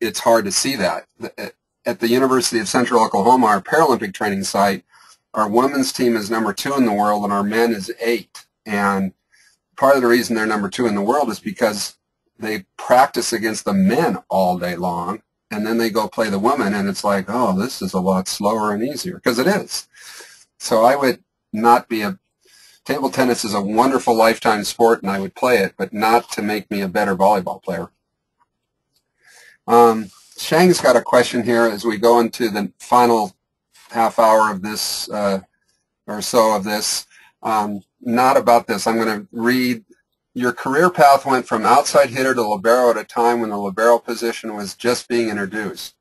it's hard to see that. At the University of Central Oklahoma, our Paralympic training site, our women's team is number 2 in the world and our men is 8. And part of the reason they're number 2 in the world is because they practice against the men all day long, and then they go play the women, and it's like, oh, this is a lot slower and easier, because it is. So I would not be table tennis is a wonderful lifetime sport, and I would play it, but not to make me a better volleyball player. Shang's got a question here as we go into the final half hour of this, or so of this. Not about this. I'm going to read, your career path went from outside hitter to libero at a time when the libero position was just being introduced.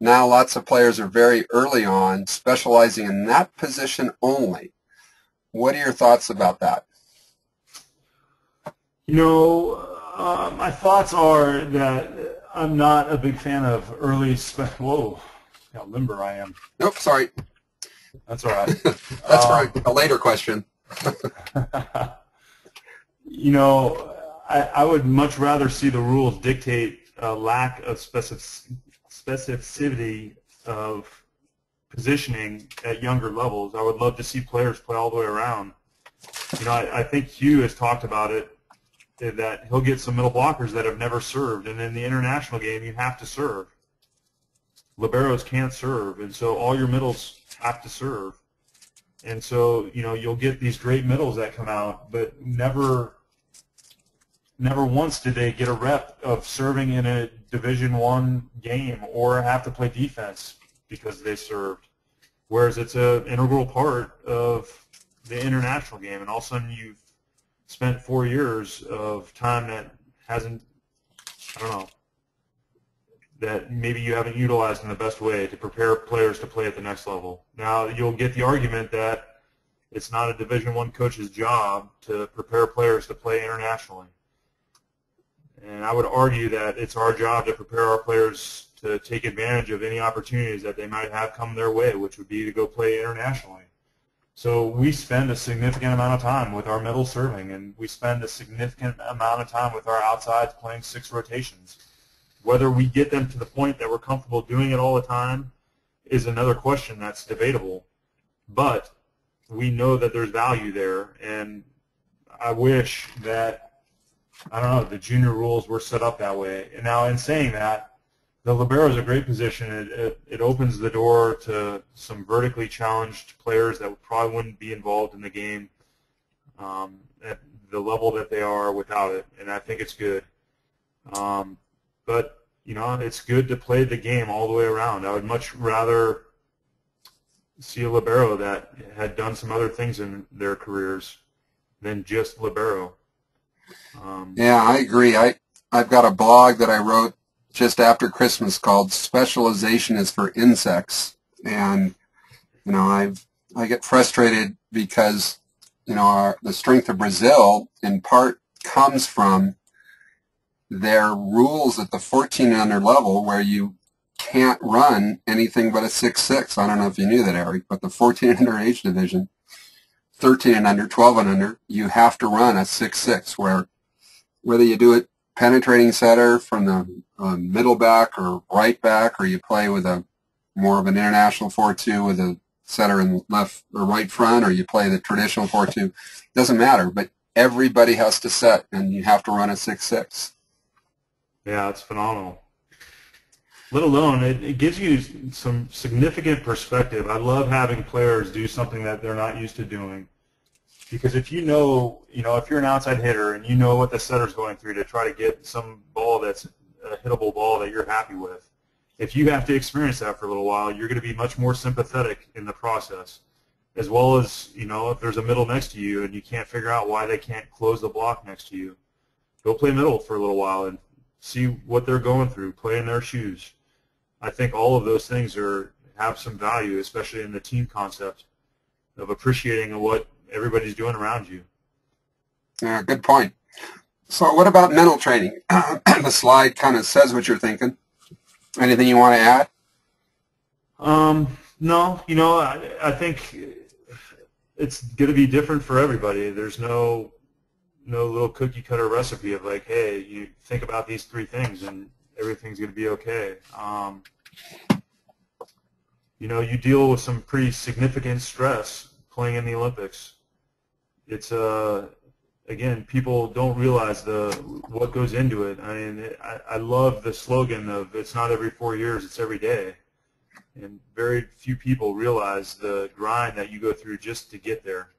Now lots of players are very early on specializing in that position only. What are your thoughts about that? You know, my thoughts are that I'm not a big fan of early whoa, how limber I am. Nope, sorry. That's all right. That's for a later question. You know, I would much rather see the rules dictate a lack of specificity of positioning at younger levels. I would love to see players play all the way around. You know, I think Hugh has talked about it, that he'll get some middle blockers that have never served, and in the international game you have to serve. Liberos can't serve, and so all your middles have to serve. And so, you know, you'll get these great middles that come out, but never once did they get a rep of serving in a Division I game or have to play defense because they served. Whereas it's an integral part of the international game, and all of a sudden you've spent 4 years of time that hasn't, I don't know, that maybe you haven't utilized in the best way to prepare players to play at the next level. Now, you'll get the argument that it's not a Division I coach's job to prepare players to play internationally. And I would argue that it's our job to prepare our players to take advantage of any opportunities that they might have come their way, which would be to go play internationally. So we spend a significant amount of time with our middle serving, and we spend a significant amount of time with our outsides playing 6 rotations. Whether we get them to the point that we're comfortable doing it all the time is another question that's debatable. But we know that there's value there, and I wish that, I don't know, the junior rules were set up that way. And now, in saying that, the libero is a great position. It opens the door to some vertically challenged players that probably wouldn't be involved in the game at the level that they are without it, and I think it's good. But, you know, it's good to play the game all the way around. I would much rather see a libero that had done some other things in their careers than just libero. Yeah, I agree. I've got a blog that I wrote just after Christmas called "Specialization is for Insects," and you know, I get frustrated because, you know, the strength of Brazil in part comes from their rules at the 14 and under level where you can't run anything but a 6-6. I don't know if you knew that, Eric, but the 14 and under age division, 13 and under, 12 and under, you have to run a 6-6, where whether you do it penetrating setter from the middle back or right back, or you play with a more of an international 4-2 with a setter in left or right front, or you play the traditional 4-2, doesn't matter, but everybody has to set, and you have to run a 6-6. Yeah, it's phenomenal. Let alone, it gives you some significant perspective. I love having players do something that they're not used to doing. Because if you know, if you're an outside hitter and you know what the setter's going through to try to get some ball that's a hittable ball that you're happy with, if you have to experience that for a little while, you're going to be much more sympathetic in the process. As well as, if there's a middle next to you and you can't figure out why they can't close the block next to you, go play middle for a little while and see what they're going through, play in their shoes. I think all of those things have some value, especially in the team concept of appreciating what everybody's doing around you. Yeah, good point. So what about mental training? The slide kind of says what you're thinking. Anything you want to add? No, I think it's going to be different for everybody. There's no little cookie cutter recipe of like, hey, you think about these 3 things and everything's going to be okay. You deal with some pretty significant stress playing in the Olympics. It's again, people don't realize what goes into it. I mean, I love the slogan of "It's not every 4 years, it's every day," and very few people realize the grind that you go through just to get there.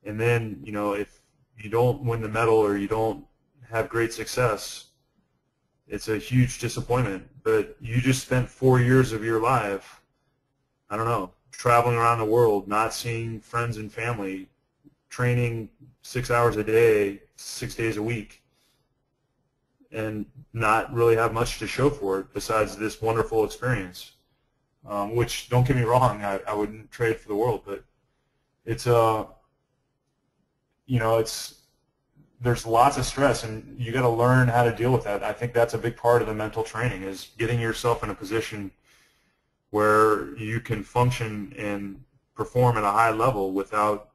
And then, if you don't win the medal or you don't have great success, it's a huge disappointment. But you just spent 4 years of your life, I don't know, traveling around the world, not seeing friends and family, training 6 hours a day, 6 days a week, and not really have much to show for it besides this wonderful experience. Which, don't get me wrong, I wouldn't trade for the world, but it's there's lots of stress, and you got to learn how to deal with that. I think that's a big part of the mental training, is getting yourself in a position where you can function and perform at a high level without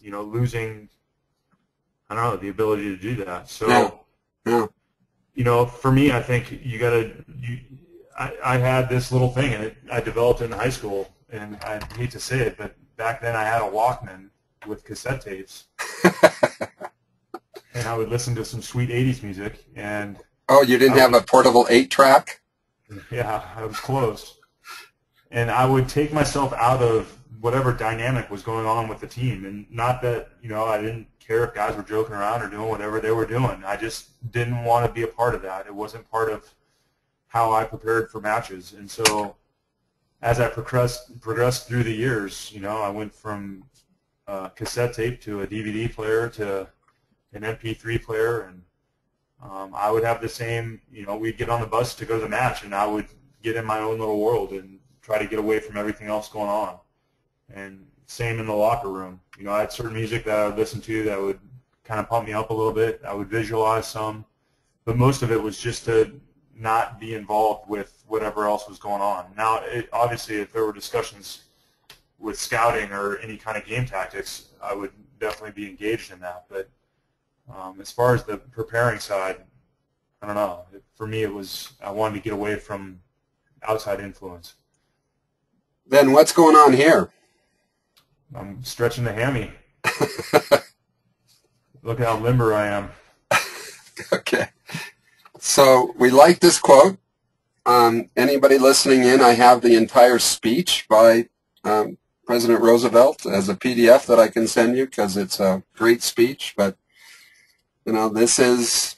losing, I don't know, the ability to do that. So, yeah. For me, I think I had this little thing, and I developed it in high school, and I hate to say it, but back then I had a Walkman with cassette tapes, and I would listen to some sweet 80s music. And oh, you didn't have a portable 8-track? Yeah, I was close. And I would take myself out of whatever dynamic was going on with the team. And not that, I didn't care if guys were joking around or doing whatever they were doing. I just didn't want to be a part of that. It wasn't part of how I prepared for matches. And so as I progressed through the years, I went from cassette tape to a DVD player to an MP3 player, and I would have the same, we'd get on the bus to go to the match, and I would get in my own little world and try to get away from everything else going on. And same in the locker room. I had certain music that I would listen to that would kind of pump me up a little bit. I would visualize some, but most of it was just to not be involved with whatever else was going on. Now, obviously, if there were discussions with scouting or any kind of game tactics, I would definitely be engaged in that. But as far as the preparing side, I don't know. For me, it was I wanted to get away from outside influence. Then what's going on here? I'm stretching the hammy. Look how limber I am. Okay. So we like this quote. Anybody listening in, I have the entire speech by President Roosevelt as a PDF that I can send you because it's a great speech. But, this is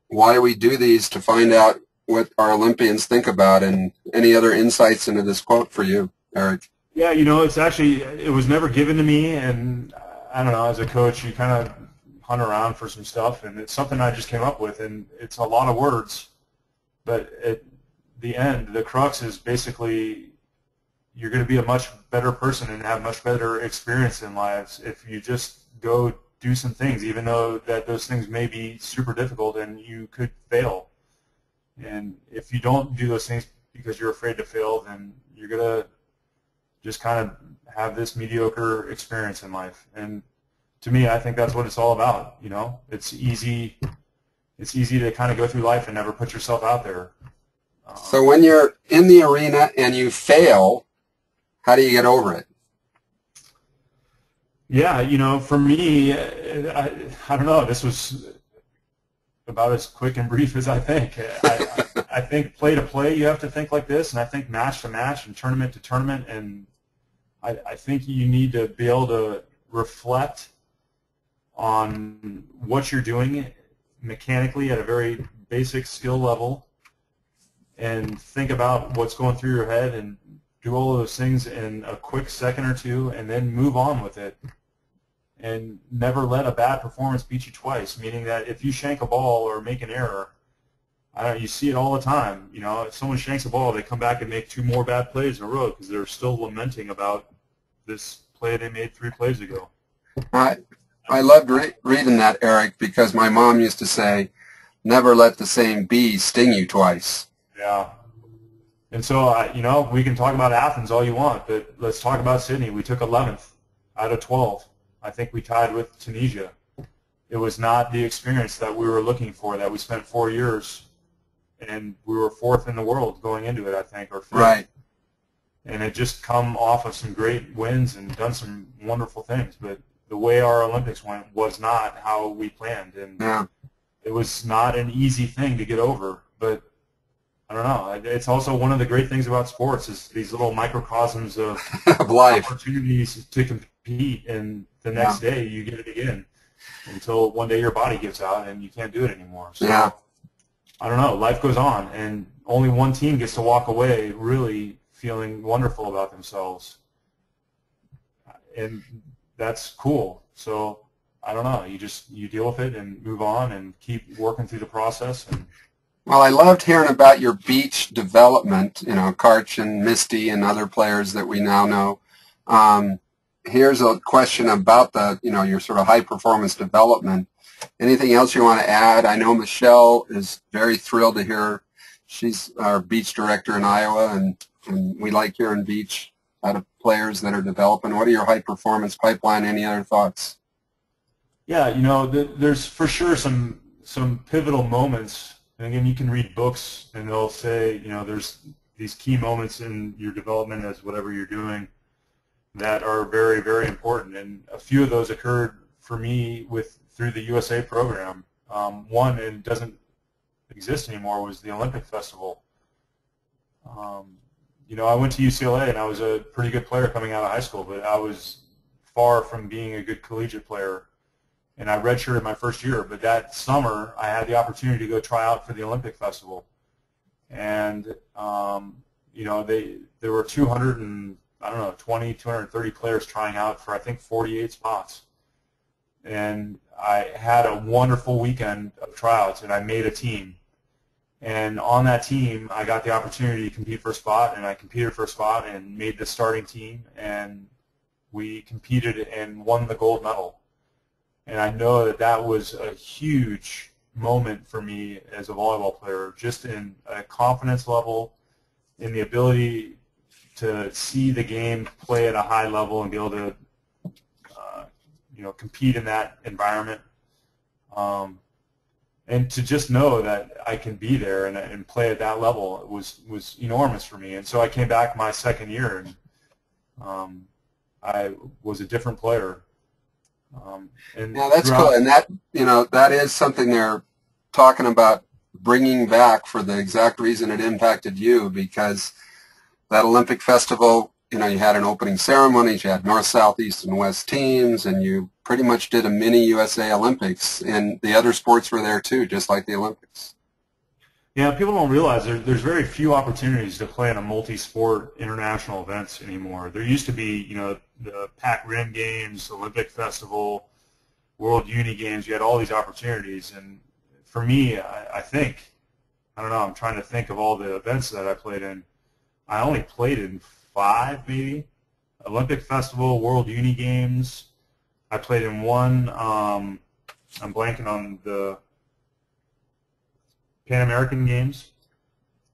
why we do these, to find out what our Olympians think about. And any other insights into this quote for you, Eric? Yeah, it was never given to me, and I don't know, as a coach, you kind of hunt around for some stuff, and it's something I just came up with, and it's a lot of words, but at the end, the crux is basically you're going to be a much better person and have much better experience in lives if you just go do some things, even though that those things may be super difficult and you could fail. And if you don't do those things because you're afraid to fail, then you're going to just kind of have this mediocre experience in life. And to me, I think that's what it's all about. You know, it's easy to kind of go through life and never put yourself out there. So when you're in the arena and you fail, how do you get over it? Yeah, you know, for me, I don't know. This was about as quick and brief as I think. I think play to play, you have to think like this, and I think match to match and tournament to tournament, and I think you need to be able to reflect on what you're doing mechanically at a very basic skill level and think about what's going through your head and do all of those things in a quick second or two and then move on with it. And never let a bad performance beat you twice, meaning that if you shank a ball or make an error, you see it all the time. You know, if someone shanks a ball, they come back and make 2 more bad plays in a row because they're still lamenting about this play they made 3 plays ago. I loved reading that, Eric, because my mom used to say, never let the same bee sting you twice. Yeah. And so, you know, we can talk about Athens all you want, but let's talk about Sydney. We took 11th out of 12. I think we tied with Tunisia. It was not the experience that we were looking for, that we spent 4 years, and we were 4th in the world going into it, I think, or 5th. Right. And it just come off of some great wins and done some wonderful things. But the way our Olympics went was not how we planned. And yeah. It was not an easy thing to get over. But I don't know. It's also one of the great things about sports is these little microcosms of life. Opportunities to compete, and the next day you get it again until one day your body gives out and you can't do it anymore. So, yeah. I don't know. Life goes on, and only one team gets to walk away really feeling wonderful about themselves, and that's cool. So I don't know. You deal with it and move on and keep working through the process. And well, I loved hearing about your beach development, you know, Karch and Misty and other players that we now know. Here's a question about your sort of high-performance development. Anything else you want to add? I know Michelle is very thrilled to hear. She's our beach director in Iowa, and we like hearing beach out of players that are developing. What are your high-performance pipeline? Any other thoughts? Yeah, you know, there's for sure some pivotal moments. And again, you can read books, and they'll say, you know, there's these key moments in your development as whatever you're doing that are very, very important. And a few of those occurred for me through the USA program. One, and it doesn't exist anymore, was the Olympic Festival. You know, I went to UCLA, and I was a pretty good player coming out of high school, but I was far from being a good collegiate player. And I redshirted my first year, but that summer I had the opportunity to go try out for the Olympic Festival. And, you know, there were 230 players trying out for, I think, 48 spots. And I had a wonderful weekend of tryouts, and I made a team. And on that team, I got the opportunity to compete for a spot, and I competed for a spot and made the starting team, and we competed and won the gold medal. And I know that was a huge moment for me as a volleyball player, just in a confidence level, in the ability to see the game play at a high level and be able to, you know, compete in that environment, and to just know that I can be there and play at that level was enormous for me. And so I came back my second year, and I was a different player. Yeah, that's cool, and that is something they're talking about bringing back for the exact reason it impacted you, because that Olympic Festival, you know, you had an opening ceremony, you had North, South, East, and West teams, and you pretty much did a mini USA Olympics, and the other sports were there too, just like the Olympics. Yeah, people don't realize there's very few opportunities to play in a multi-sport international events anymore. There used to be, you know, the Pac-Rim Games, Olympic Festival, World Uni Games. You had all these opportunities, and for me, I think, I don't know, I'm trying to think of all the events that I played in. I only played in 5, maybe. Olympic Festival, World Uni Games. I played in one. I'm blanking on the Pan American Games.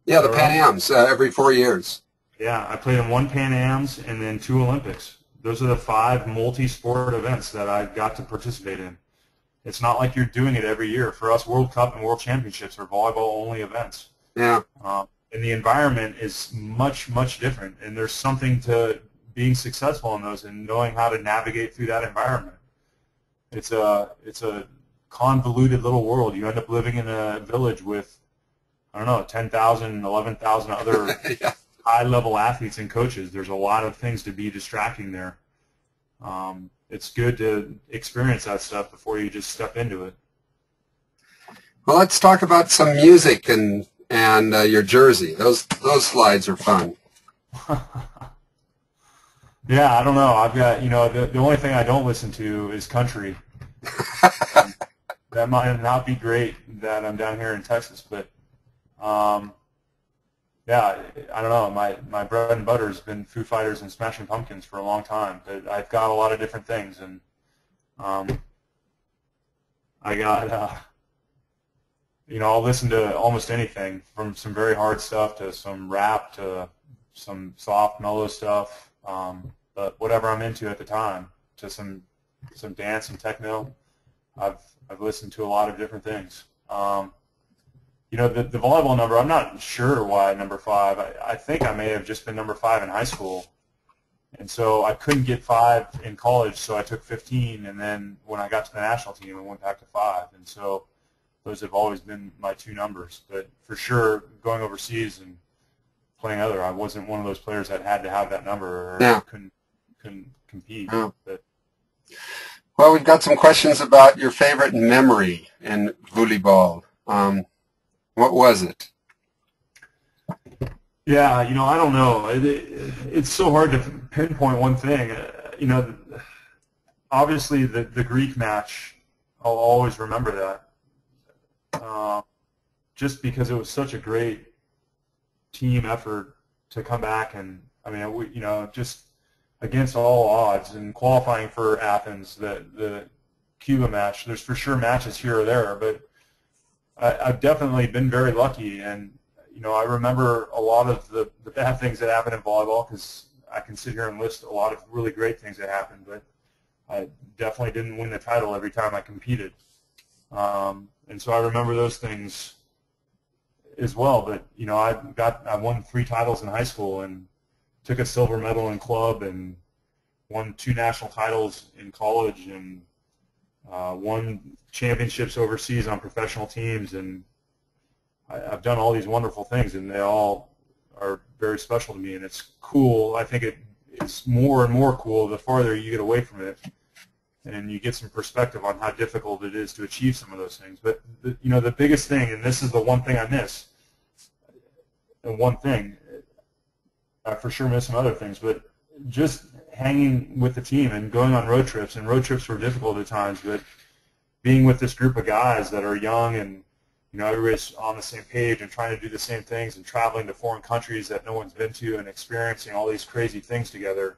Yeah, the Pan Ams every 4 years. Yeah, I played in one Pan Ams and then 2 Olympics. Those are the 5 multi-sport events that I got to participate in. It's not like you're doing it every year. For us, World Cup and World Championships are volleyball-only events. Yeah. And the environment is much, much different. And there's something to being successful in those and knowing how to navigate through that environment. It's a convoluted little world. You end up living in a village with, I don't know, 10,000, 11,000 other Yeah. high-level athletes and coaches. There's a lot of things to be distracting there. It's good to experience that stuff before you just step into it. Well, let's talk about some music and your jersey. Those slides are fun. Yeah, I don't know. I've got, the only thing I don't listen to is country. That might not be great that I'm down here in Texas, but yeah, I don't know. My bread and butter has been Foo Fighters and Smashing Pumpkins for a long time, but I've got a lot of different things, and I got, I'll listen to almost anything, from some very hard stuff to some rap to some soft, mellow stuff, but whatever I'm into at the time, to some dance and techno. I've listened to a lot of different things. The volleyball number, I'm not sure why number 5. I think I may have just been number 5 in high school. And so I couldn't get 5 in college, so I took 15. And then when I got to the national team, I went back to 5. And so those have always been my 2 numbers. But for sure, going overseas and playing other, I wasn't one of those players that had to have that number or Yeah. couldn't compete. Yeah. But, well, we've got some questions about your favorite memory in volleyball. What was it? Yeah, I don't know. It's so hard to pinpoint one thing. Obviously the Greek match, I'll always remember that. Just because it was such a great team effort to come back and, just against all odds and qualifying for Athens, the Cuba match. There's for sure matches here or there, but I've definitely been very lucky, and I remember a lot of the bad things that happened in volleyball, because I can sit here and list a lot of really great things that happened, but I definitely didn't win the title every time I competed. And so I remember those things as well. But I won 3 titles in high school and took a silver medal in club and won 2 national titles in college and won championships overseas on professional teams, and I've done all these wonderful things, and they all are very special to me, and it's cool. I think it's more and more cool the farther you get away from it, and you get some perspective on how difficult it is to achieve some of those things. But the biggest thing, and this is the one thing I miss, and one thing I for sure miss some other things, but just hanging with the team and going on road trips, and road trips were difficult at times, but being with this group of guys that are young and everybody's on the same page and trying to do the same things and traveling to foreign countries that no one's been to and experiencing all these crazy things together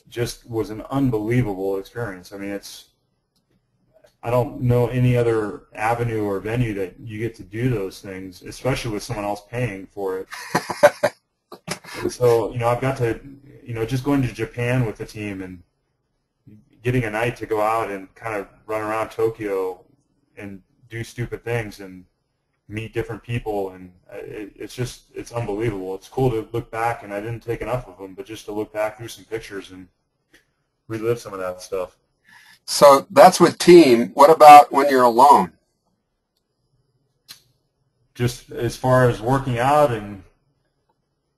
just was an unbelievable experience. I mean, I don't know any other avenue or venue that you get to do those things, especially with someone else paying for it. And so, I've got to, just going to Japan with the team and getting a night to go out and kind of run around Tokyo and do stupid things and meet different people, and it's unbelievable. It's cool to look back, and I didn't take enough of them, but just to look back through some pictures and relive some of that stuff. So that's with team. What about when you're alone? Just as far as working out and...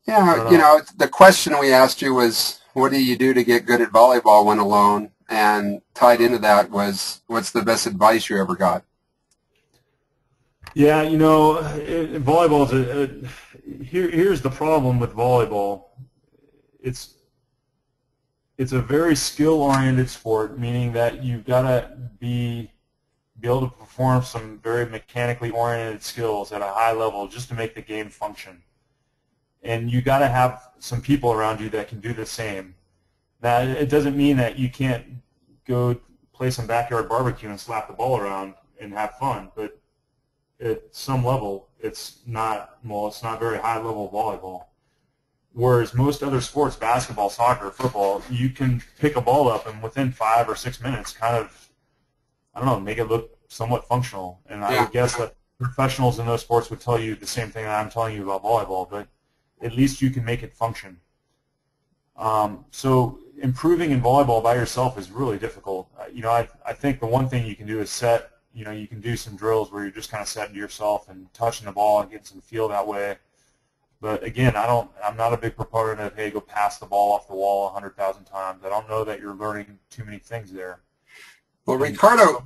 Yeah, the question we asked you was, what do you do to get good at volleyball when alone? And tied into that was, what's the best advice you ever got? Yeah, volleyball is here's the problem with volleyball. It's a very skill-oriented sport, meaning that you've got to be able to perform some very mechanically oriented skills at a high level just to make the game function. And you got to have some people around you that can do the same. Now, it doesn't mean that you can't go play some backyard barbecue and slap the ball around and have fun. But at some level, it's not very high level volleyball. Whereas most other sports, basketball, soccer, football, you can pick a ball up and within 5 or 6 minutes kind of, I don't know, make it look somewhat functional. And I would guess that professionals in those sports would tell you the same thing that I'm telling you about volleyball, but at least you can make it function. So improving in volleyball by yourself is really difficult. I think the one thing you can do is set, you can do some drills where you're just kind of setting to yourself and touching the ball and getting some feel that way. But again, I'm not a big proponent of, hey, go pass the ball off the wall 100,000 times. I don't know that you're learning too many things there. Well, Ricardo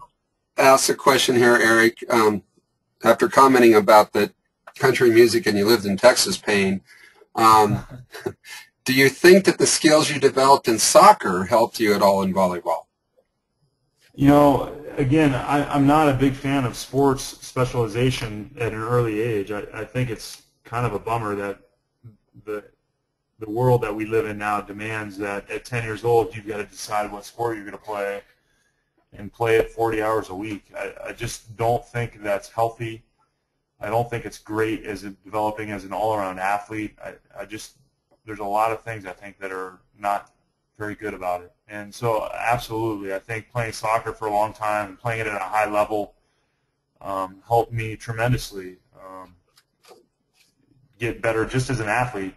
asked a question here, Eric, after commenting about the country music and you lived in Texas pain. Do you think that the skills you developed in soccer helped you at all in volleyball? Again, I'm not a big fan of sports specialization at an early age. I think it's kind of a bummer that the world that we live in now demands that at 10 years old you've got to decide what sport you're going to play and play it 40 hours a week. I just don't think that's healthy. I don't think it's great as developing as an all-around athlete. There's a lot of things I think that are not very good about it. And so absolutely, I think playing soccer for a long time and playing it at a high level helped me tremendously get better just as an athlete,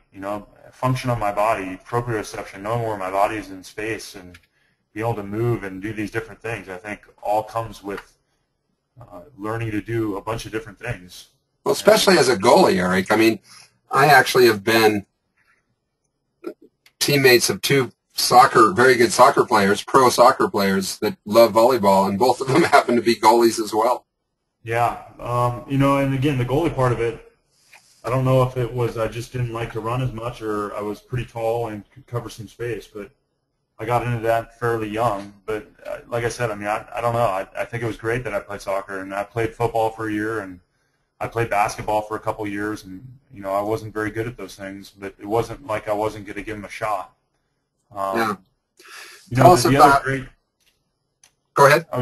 function of my body, proprioception, knowing where my body is in space and be able to move and do these different things, I think all comes with learning to do a bunch of different things. Well, especially as a goalie, Eric. I mean, I actually have been teammates of two very good soccer players, pro soccer players that love volleyball, and both of them happen to be goalies as well. Yeah, and again, the goalie part of it, I don't know if it was I just didn't like to run as much or I was pretty tall and could cover some space, but I got into that fairly young. But like I said, I don't know. I think it was great that I played soccer, and I played football for a year, and I played basketball for a couple of years, and I wasn't very good at those things, but it wasn't like I wasn't going to give them a shot. Tell us about. Go ahead. I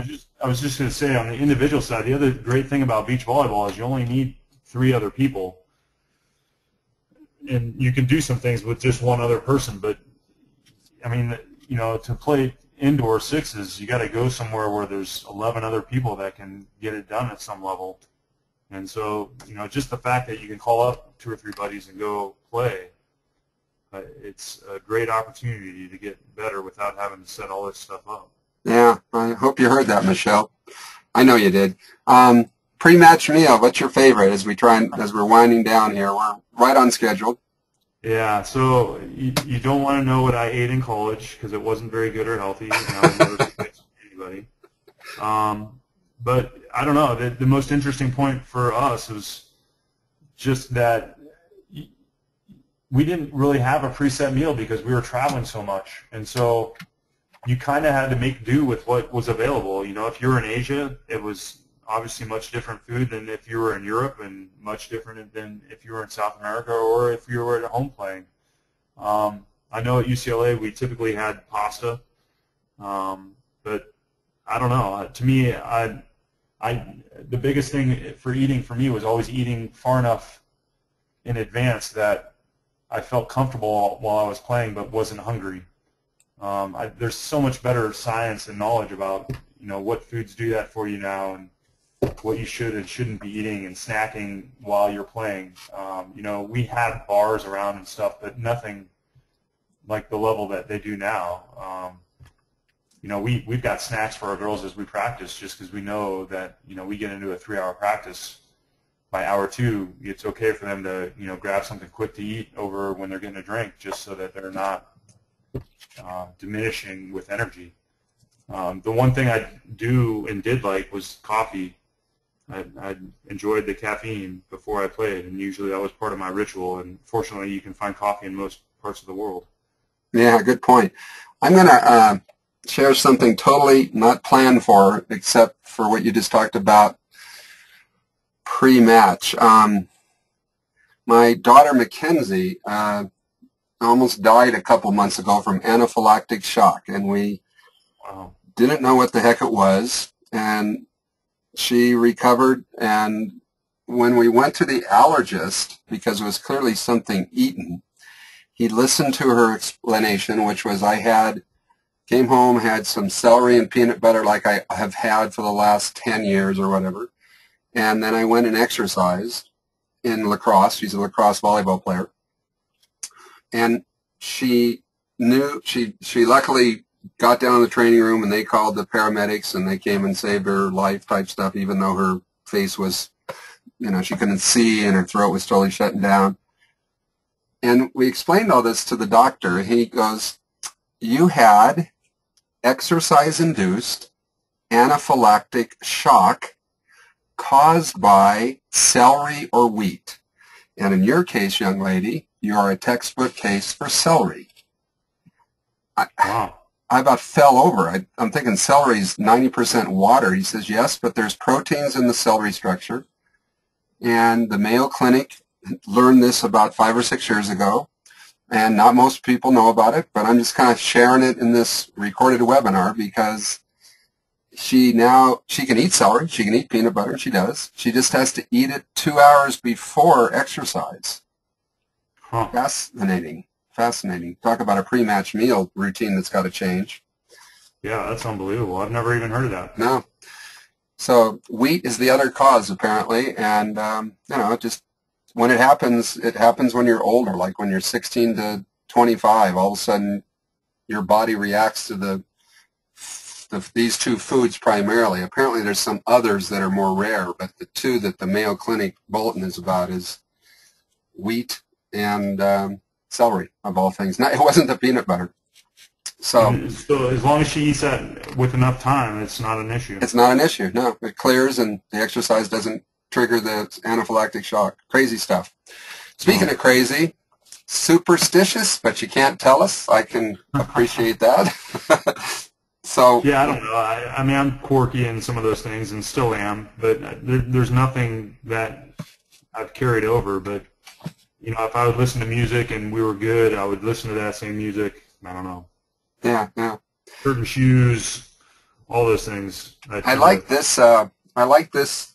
was just going to say, on the individual side, the other great thing about beach volleyball is you only need 3 other people, and you can do some things with just one other person. But to play indoor sixes, you got to go somewhere where there's 11 other people that can get it done at some level. And so, just the fact that you can call up 2 or 3 buddies and go play, it's a great opportunity to get better without having to set all this stuff up. Yeah, I hope you heard that, Michelle. I know you did. Pre-match meal, what's your favorite as we're winding down here? We're right on schedule. Yeah, so you don't want to know what I ate in college because it wasn't very good or healthy. I would never suggest to anybody. But I don't know. The most interesting point for us was just that we didn't really have a preset meal because we were traveling so much, and so you kind of had to make do with what was available. If you were in Asia, it was obviously much different food than if you were in Europe, and much different than if you were in South America or if you were at home playing. I know at UCLA we typically had pasta, but I don't know. To me, the biggest thing for eating for me was always eating far enough in advance that I felt comfortable while I was playing but wasn't hungry. There's so much better science and knowledge about what foods do that for you now, and what you should and shouldn't be eating and snacking while you're playing. We had bars around and stuff, but nothing like the level that they do now. We've got snacks for our girls as we practice, just because we know that we get into a 3-hour practice. By hour 2, it's okay for them to grab something quick to eat over when they're getting a drink, just so that they're not diminishing with energy. The one thing I do and did like was coffee. I enjoyed the caffeine before I played, and usually that was part of my ritual, and fortunately you can find coffee in most parts of the world. Yeah, good point. I'm going to share something totally not planned for, except for what you just talked about pre-match. My daughter Mackenzie almost died a couple months ago from anaphylactic shock, and we didn't know what the heck it was, and she recovered. And when we went to the allergist, because it was clearly something eaten, he listened to her explanation, which was came home, had some celery and peanut butter like I have had for the last 10 years or whatever, and then I went and exercised in lacrosse. She's a lacrosse volleyball player. And she luckily got down in the training room, and they called the paramedics, and they came and saved her life type stuff, even though her face was, she couldn't see and her throat was totally shutting down. And we explained all this to the doctor. He goes, you had exercise-induced anaphylactic shock caused by celery or wheat. And in your case, young lady, you are a textbook case for celery. Wow. I about fell over. I'm thinking celery is 90% water. He says, yes, but there's proteins in the celery structure. And the Mayo Clinic learned this about 5 or 6 years ago. And not most people know about it, but I'm just kind of sharing it in this recorded webinar because she can eat celery, she can eat peanut butter, and she does. She just has to eat it 2 hours before exercise. Huh. Fascinating. Fascinating. Talk about a pre-match meal routine that's got to change. Yeah, that's unbelievable. I've never even heard of that. No. So wheat is the other cause, apparently, and, just when it happens when you're older, like when you're 16 to 25. All of a sudden, your body reacts to these two foods primarily. Apparently, there's some others that are more rare, but the two that the Mayo Clinic bulletin is about is wheat and celery, of all things. It wasn't the peanut butter. So as long as she eats that with enough time, it's not an issue. It's not an issue. No, it clears, and the exercise doesn't trigger the anaphylactic shock. Crazy stuff. Speaking of crazy, superstitious, but you can't tell us. I can appreciate that. So yeah, I don't know. I mean, I'm quirky in some of those things, and still am. But there's nothing that I've carried over. But if I would listen to music and we were good, I would listen to that same music. I don't know. Yeah, yeah. Certain shoes, all those things. I like this. I like this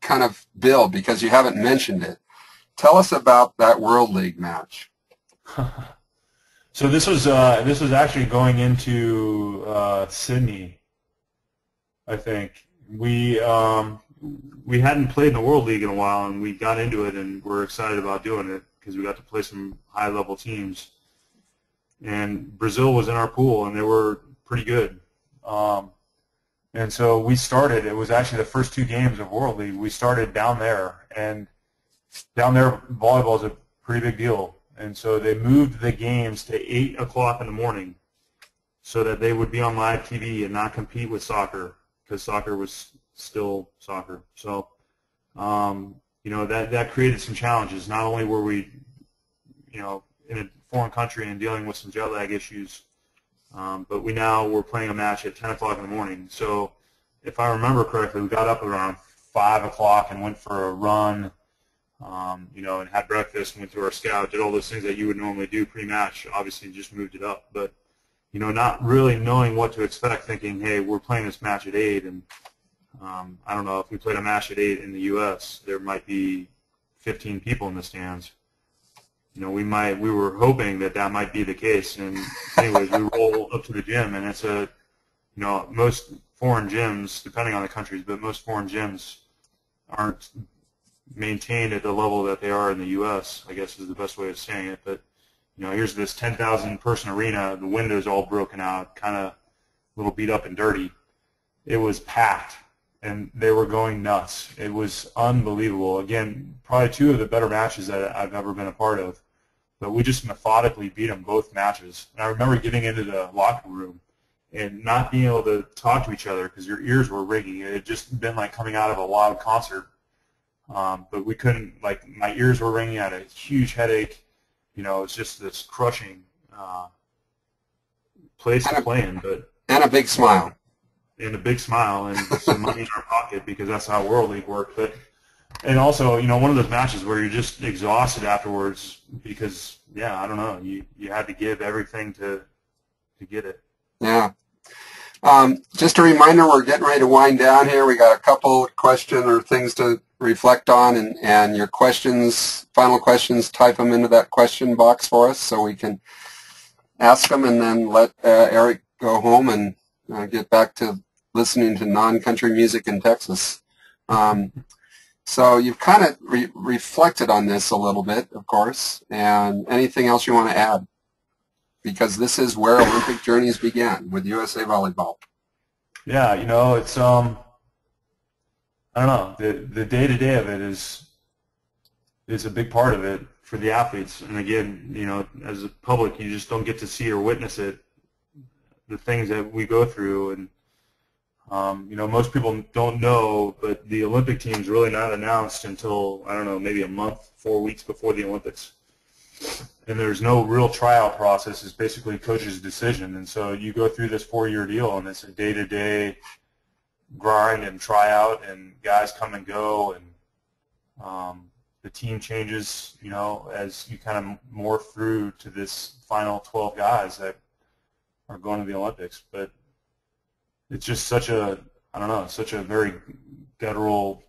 kind of build because you haven't mentioned it. Tell us about that World League match. So this was actually going into Sydney, I think. We hadn't played in the World League in a while, and we got into it, and we're excited about doing it because we got to play some high-level teams. And Brazil was in our pool, and they were pretty good. And so we started. It was actually the first 2 games of World League. We started down there, and down there volleyball is a pretty big deal. And so they moved the games to 8 o'clock in the morning so that they would be on live TV and not compete with soccer because soccer was still soccer. So, that created some challenges. Not only were we, in a foreign country and dealing with some jet lag issues, but we now were playing a match at 10 o'clock in the morning. So if I remember correctly, we got up around 5 o'clock and went for a run, and had breakfast and went to our scout, did all those things that you would normally do pre-match. Obviously, just moved it up. But, not really knowing what to expect, thinking, hey, we're playing this match at 8, and I don't know, if we played a match at 8 in the U.S., there might be 15 people in the stands. We were hoping that might be the case. And anyways, we roll up to the gym, and it's most foreign gyms, depending on the countries, but most foreign gyms aren't maintained at the level that they are in the U.S., I guess is the best way of saying it. But, here's this 10,000 person arena, the windows all broken out, kind of a little beat up and dirty. It was packed, and they were going nuts. It was unbelievable. Again, probably 2 of the better matches that I've ever been a part of. But we just methodically beat them both matches. And I remember getting into the locker room and not being able to talk to each other because your ears were ringing. It had just been like coming out of a loud concert. But we couldn't, my ears were ringing. I had a huge headache. It's just this crushing place to play in. And a big smile. And a big smile and some money in our pocket because that's how World League worked. And also, one of those matches where you're just exhausted afterwards because, I don't know, you had to give everything to get it. Yeah. Just a reminder, we're getting ready to wind down here. We got a couple questions or things to reflect on, and your questions, final questions, type them into that question box for us so we can ask them and then let Eric go home and get back to listening to non-country music in Texas. So you've kind of reflected on this a little bit, of course, and anything else you want to add? Because this is where Olympic journeys began, with USA Volleyball. Yeah, you know, it's, I don't know, the day-to-day of it is a big part of it for the athletes. And again, you know, as a public, you just don't get to see or witness it, the things that we go through. And you know, most people don't know, but the Olympic team is really not announced until, I don't know, maybe a month, 4 weeks before the Olympics. And there's no real tryout process. It's basically coach's decision. And so you go through this 4-year deal, and it's a day-to-day grind and tryout, and guys come and go, and the team changes, you know, as you kind of morph through to this final 12 guys that are going to the Olympics. But it's just such a, I don't know, such a very guttural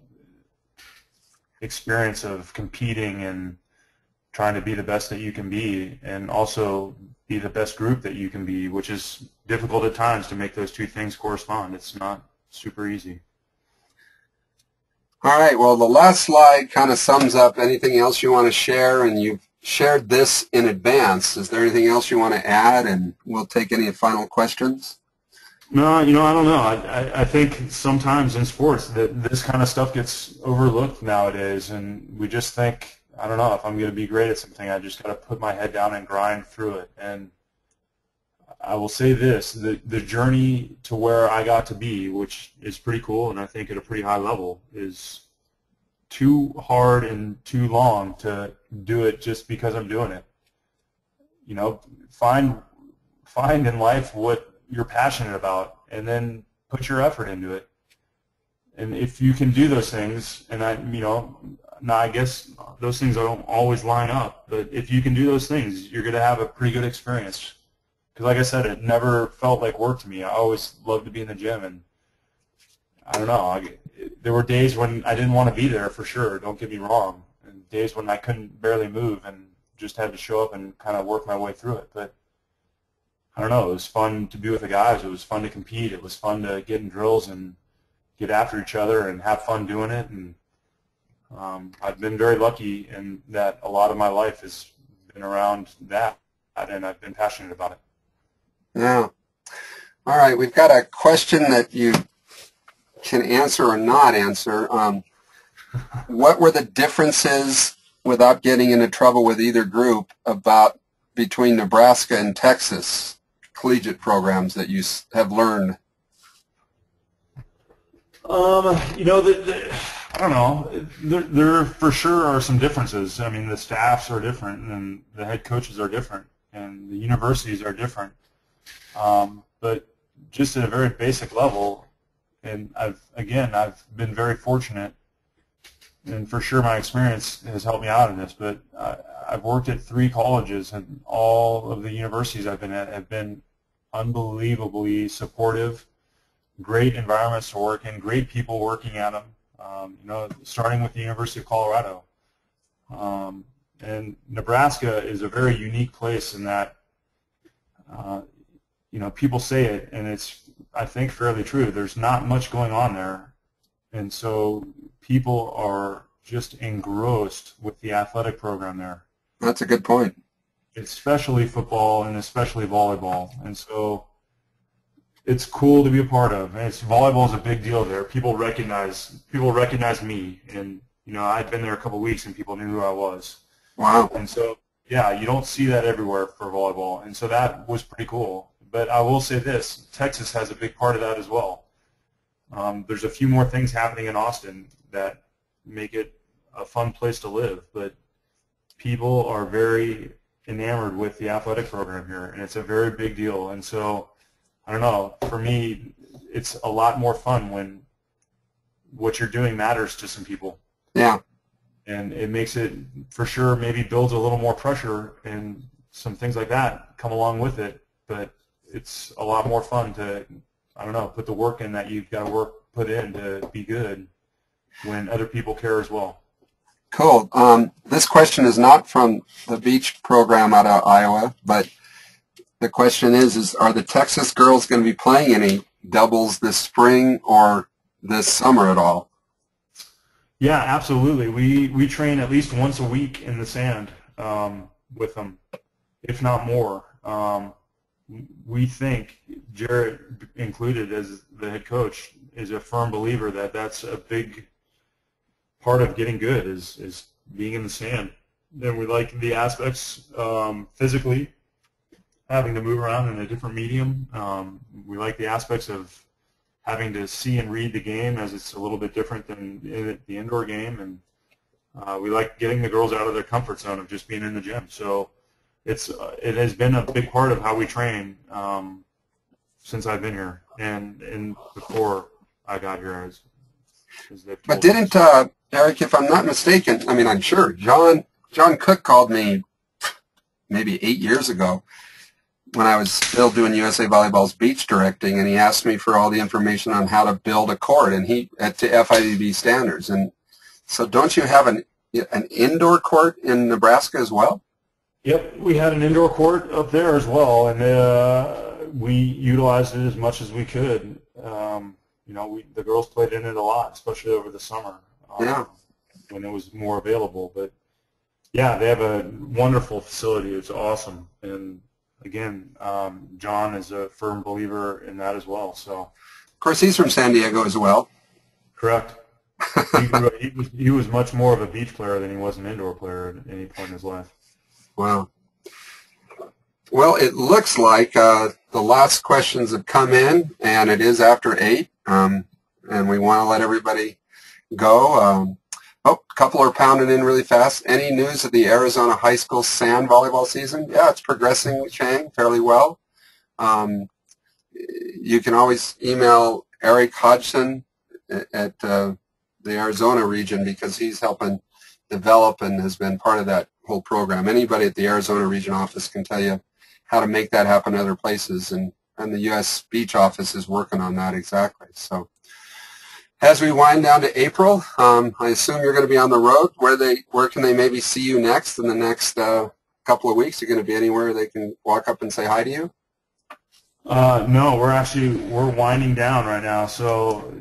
experience of competing and trying to be the best that you can be, and also be the best group that you can be, which is difficult at times to make those two things correspond. It's not super easy. All right, well, the last slide kind of sums up anything else you want to share, and you've shared this in advance. Is there anything else you want to add, and we'll take any final questions? No, you know, I don't know. I think sometimes in sports that this kind of stuff gets overlooked nowadays, and we just think, I don't know, if I'm going to be great at something, I just got to put my head down and grind through it. And I will say this, the journey to where I got to be, which is pretty cool, and I think at a pretty high level, is too hard and too long to do it just because I'm doing it. You know, find in life what you're passionate about, and then put your effort into it. And if you can do those things, and you know, now I guess those things don't always line up, but if you can do those things, you're going to have a pretty good experience. Because like I said, it never felt like work to me. I always loved to be in the gym, and I don't know, there were days when I didn't want to be there for sure, don't get me wrong, and days when I couldn't barely move and just had to show up and kind of work my way through it. But I don't know, it was fun to be with the guys. It was fun to compete. It was fun to get in drills and get after each other and have fun doing it. And I've been very lucky in that a lot of my life has been around that, and I've been passionate about it. Yeah. All right, we've got a question that you can answer or not answer. What were the differences, without getting into trouble with either group, between Nebraska and Texas collegiate programs that you have learned? You know, I don't know. There for sure are some differences. I mean, the staffs are different, and the head coaches are different, and the universities are different. But just at a very basic level, and I've been very fortunate, and for sure my experience has helped me out in this, but I've worked at 3 colleges, and all of the universities I've been at have been unbelievably supportive, great environments to work in, great people working at them, you know, starting with the University of Colorado. And Nebraska is a very unique place in that, you know, people say it, and it's, I think, fairly true. There's not much going on there, and so people are just engrossed with the athletic program there. That's a good point. Especially football and especially volleyball, and so it's cool to be a part of. And volleyball is a big deal there. People recognize me, and you know, I'd been there a couple weeks and people knew who I was. Wow. And so yeah, you don't see that everywhere for volleyball, and so that was pretty cool. But I will say this, Texas has a big part of that as well. There's a few more things happening in Austin that make it a fun place to live, but people are very enamored with the athletic program here, and it's a very big deal. And so, I don't know, for me, it's a lot more fun when what you're doing matters to some people. Yeah. And it makes it, for sure, maybe builds a little more pressure, and some things like that come along with it, but it's a lot more fun to I don't know, put the work in that you've got to put in to be good when other people care as well. Cool. This question is not from the beach program out of Iowa, but the question is are the Texas girls going to be playing any doubles this spring or this summer at all? Yeah, absolutely. We train at least once a week in the sand with them, if not more. We think, Jarrett included as the head coach, is a firm believer that that's a big part of getting good is being in the sand. Then we like the aspects physically, having to move around in a different medium. We like the aspects of having to see and read the game, as it's a little bit different than the indoor game, and we like getting the girls out of their comfort zone of just being in the gym. So it has been a big part of how we train since I've been here, and before I got here. But didn't Eric, if I'm not mistaken, I mean, I'm sure John Cook called me maybe 8 years ago when I was still doing USA Volleyball's beach directing, and he asked me for all the information on how to build a court, and to FIVB standards. And so, don't you have an indoor court in Nebraska as well? Yep, we had an indoor court up there as well, and we utilized it as much as we could. You know, the girls played in it a lot, especially over the summer when it was more available. But yeah, they have a wonderful facility. It's awesome, and again, John is a firm believer in that as well. So, of course, he's from San Diego as well. Correct. He was much more of a beach player than he was an indoor player at any point in his life. Wow. Well, it looks like the last questions have come in, and it is after 8, and we want to let everybody go. A couple are pounding in really fast. Any news of the Arizona high school sand volleyball season? Yeah, it's progressing, Chang, fairly well. You can always email Eric Hodgson at the Arizona region, because he's helping develop and has been part of that whole program. Anybody at the Arizona region office can tell you how to make that happen in other places, and the U.S. Beach office is working on that exactly. So as we wind down to April, I assume you're going to be on the road. Where can they maybe see you next in the next couple of weeks? You're going to be anywhere they can walk up and say hi to you? No, we're winding down right now. So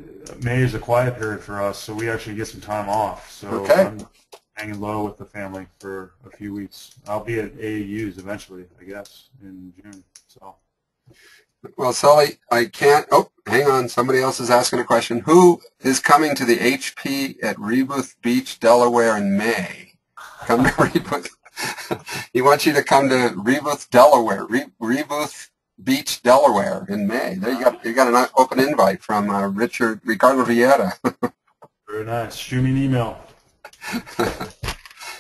May is a quiet period for us, so we actually get some time off. So okay. I'm hanging low with the family for a few weeks. I'll be at AAU's eventually, I guess, in June. So. Well, Sully, I can't. Oh, hang on. Somebody else is asking a question. Who is coming to the HP at Rebooth Beach, Delaware in May? Come to Rebooth. He wants you to come to Rebooth, Delaware. Rebooth Beach, Delaware in May. There you got an open invite from Ricardo Vieira. Very nice. Shoot me an email. I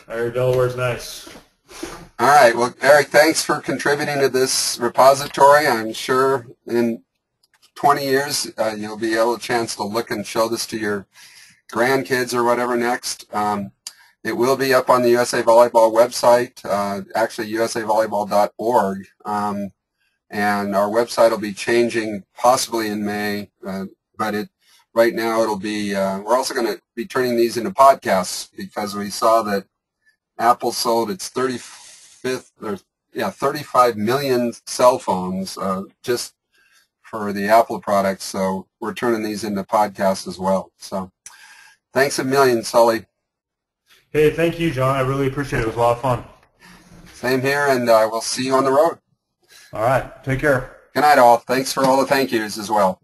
heard Delaware's nice. All right. Well, Eric, thanks for contributing to this repository. I'm sure in 20 years you'll be able a chance to look and show this to your grandkids or whatever next. It will be up on the USA Volleyball website, actually usavolleyball.org, and our website will be changing possibly in May, but right now it'll be, we're also going to be turning these into podcasts, because we saw that Apple sold its 35 million cell phones just for the Apple products, so we're turning these into podcasts as well. So thanks a million, Sully. Hey, thank you, John. I really appreciate it. It was a lot of fun. Same here, and we'll see you on the road. All right. Take care. Good night, all. Thanks for all the thank yous as well.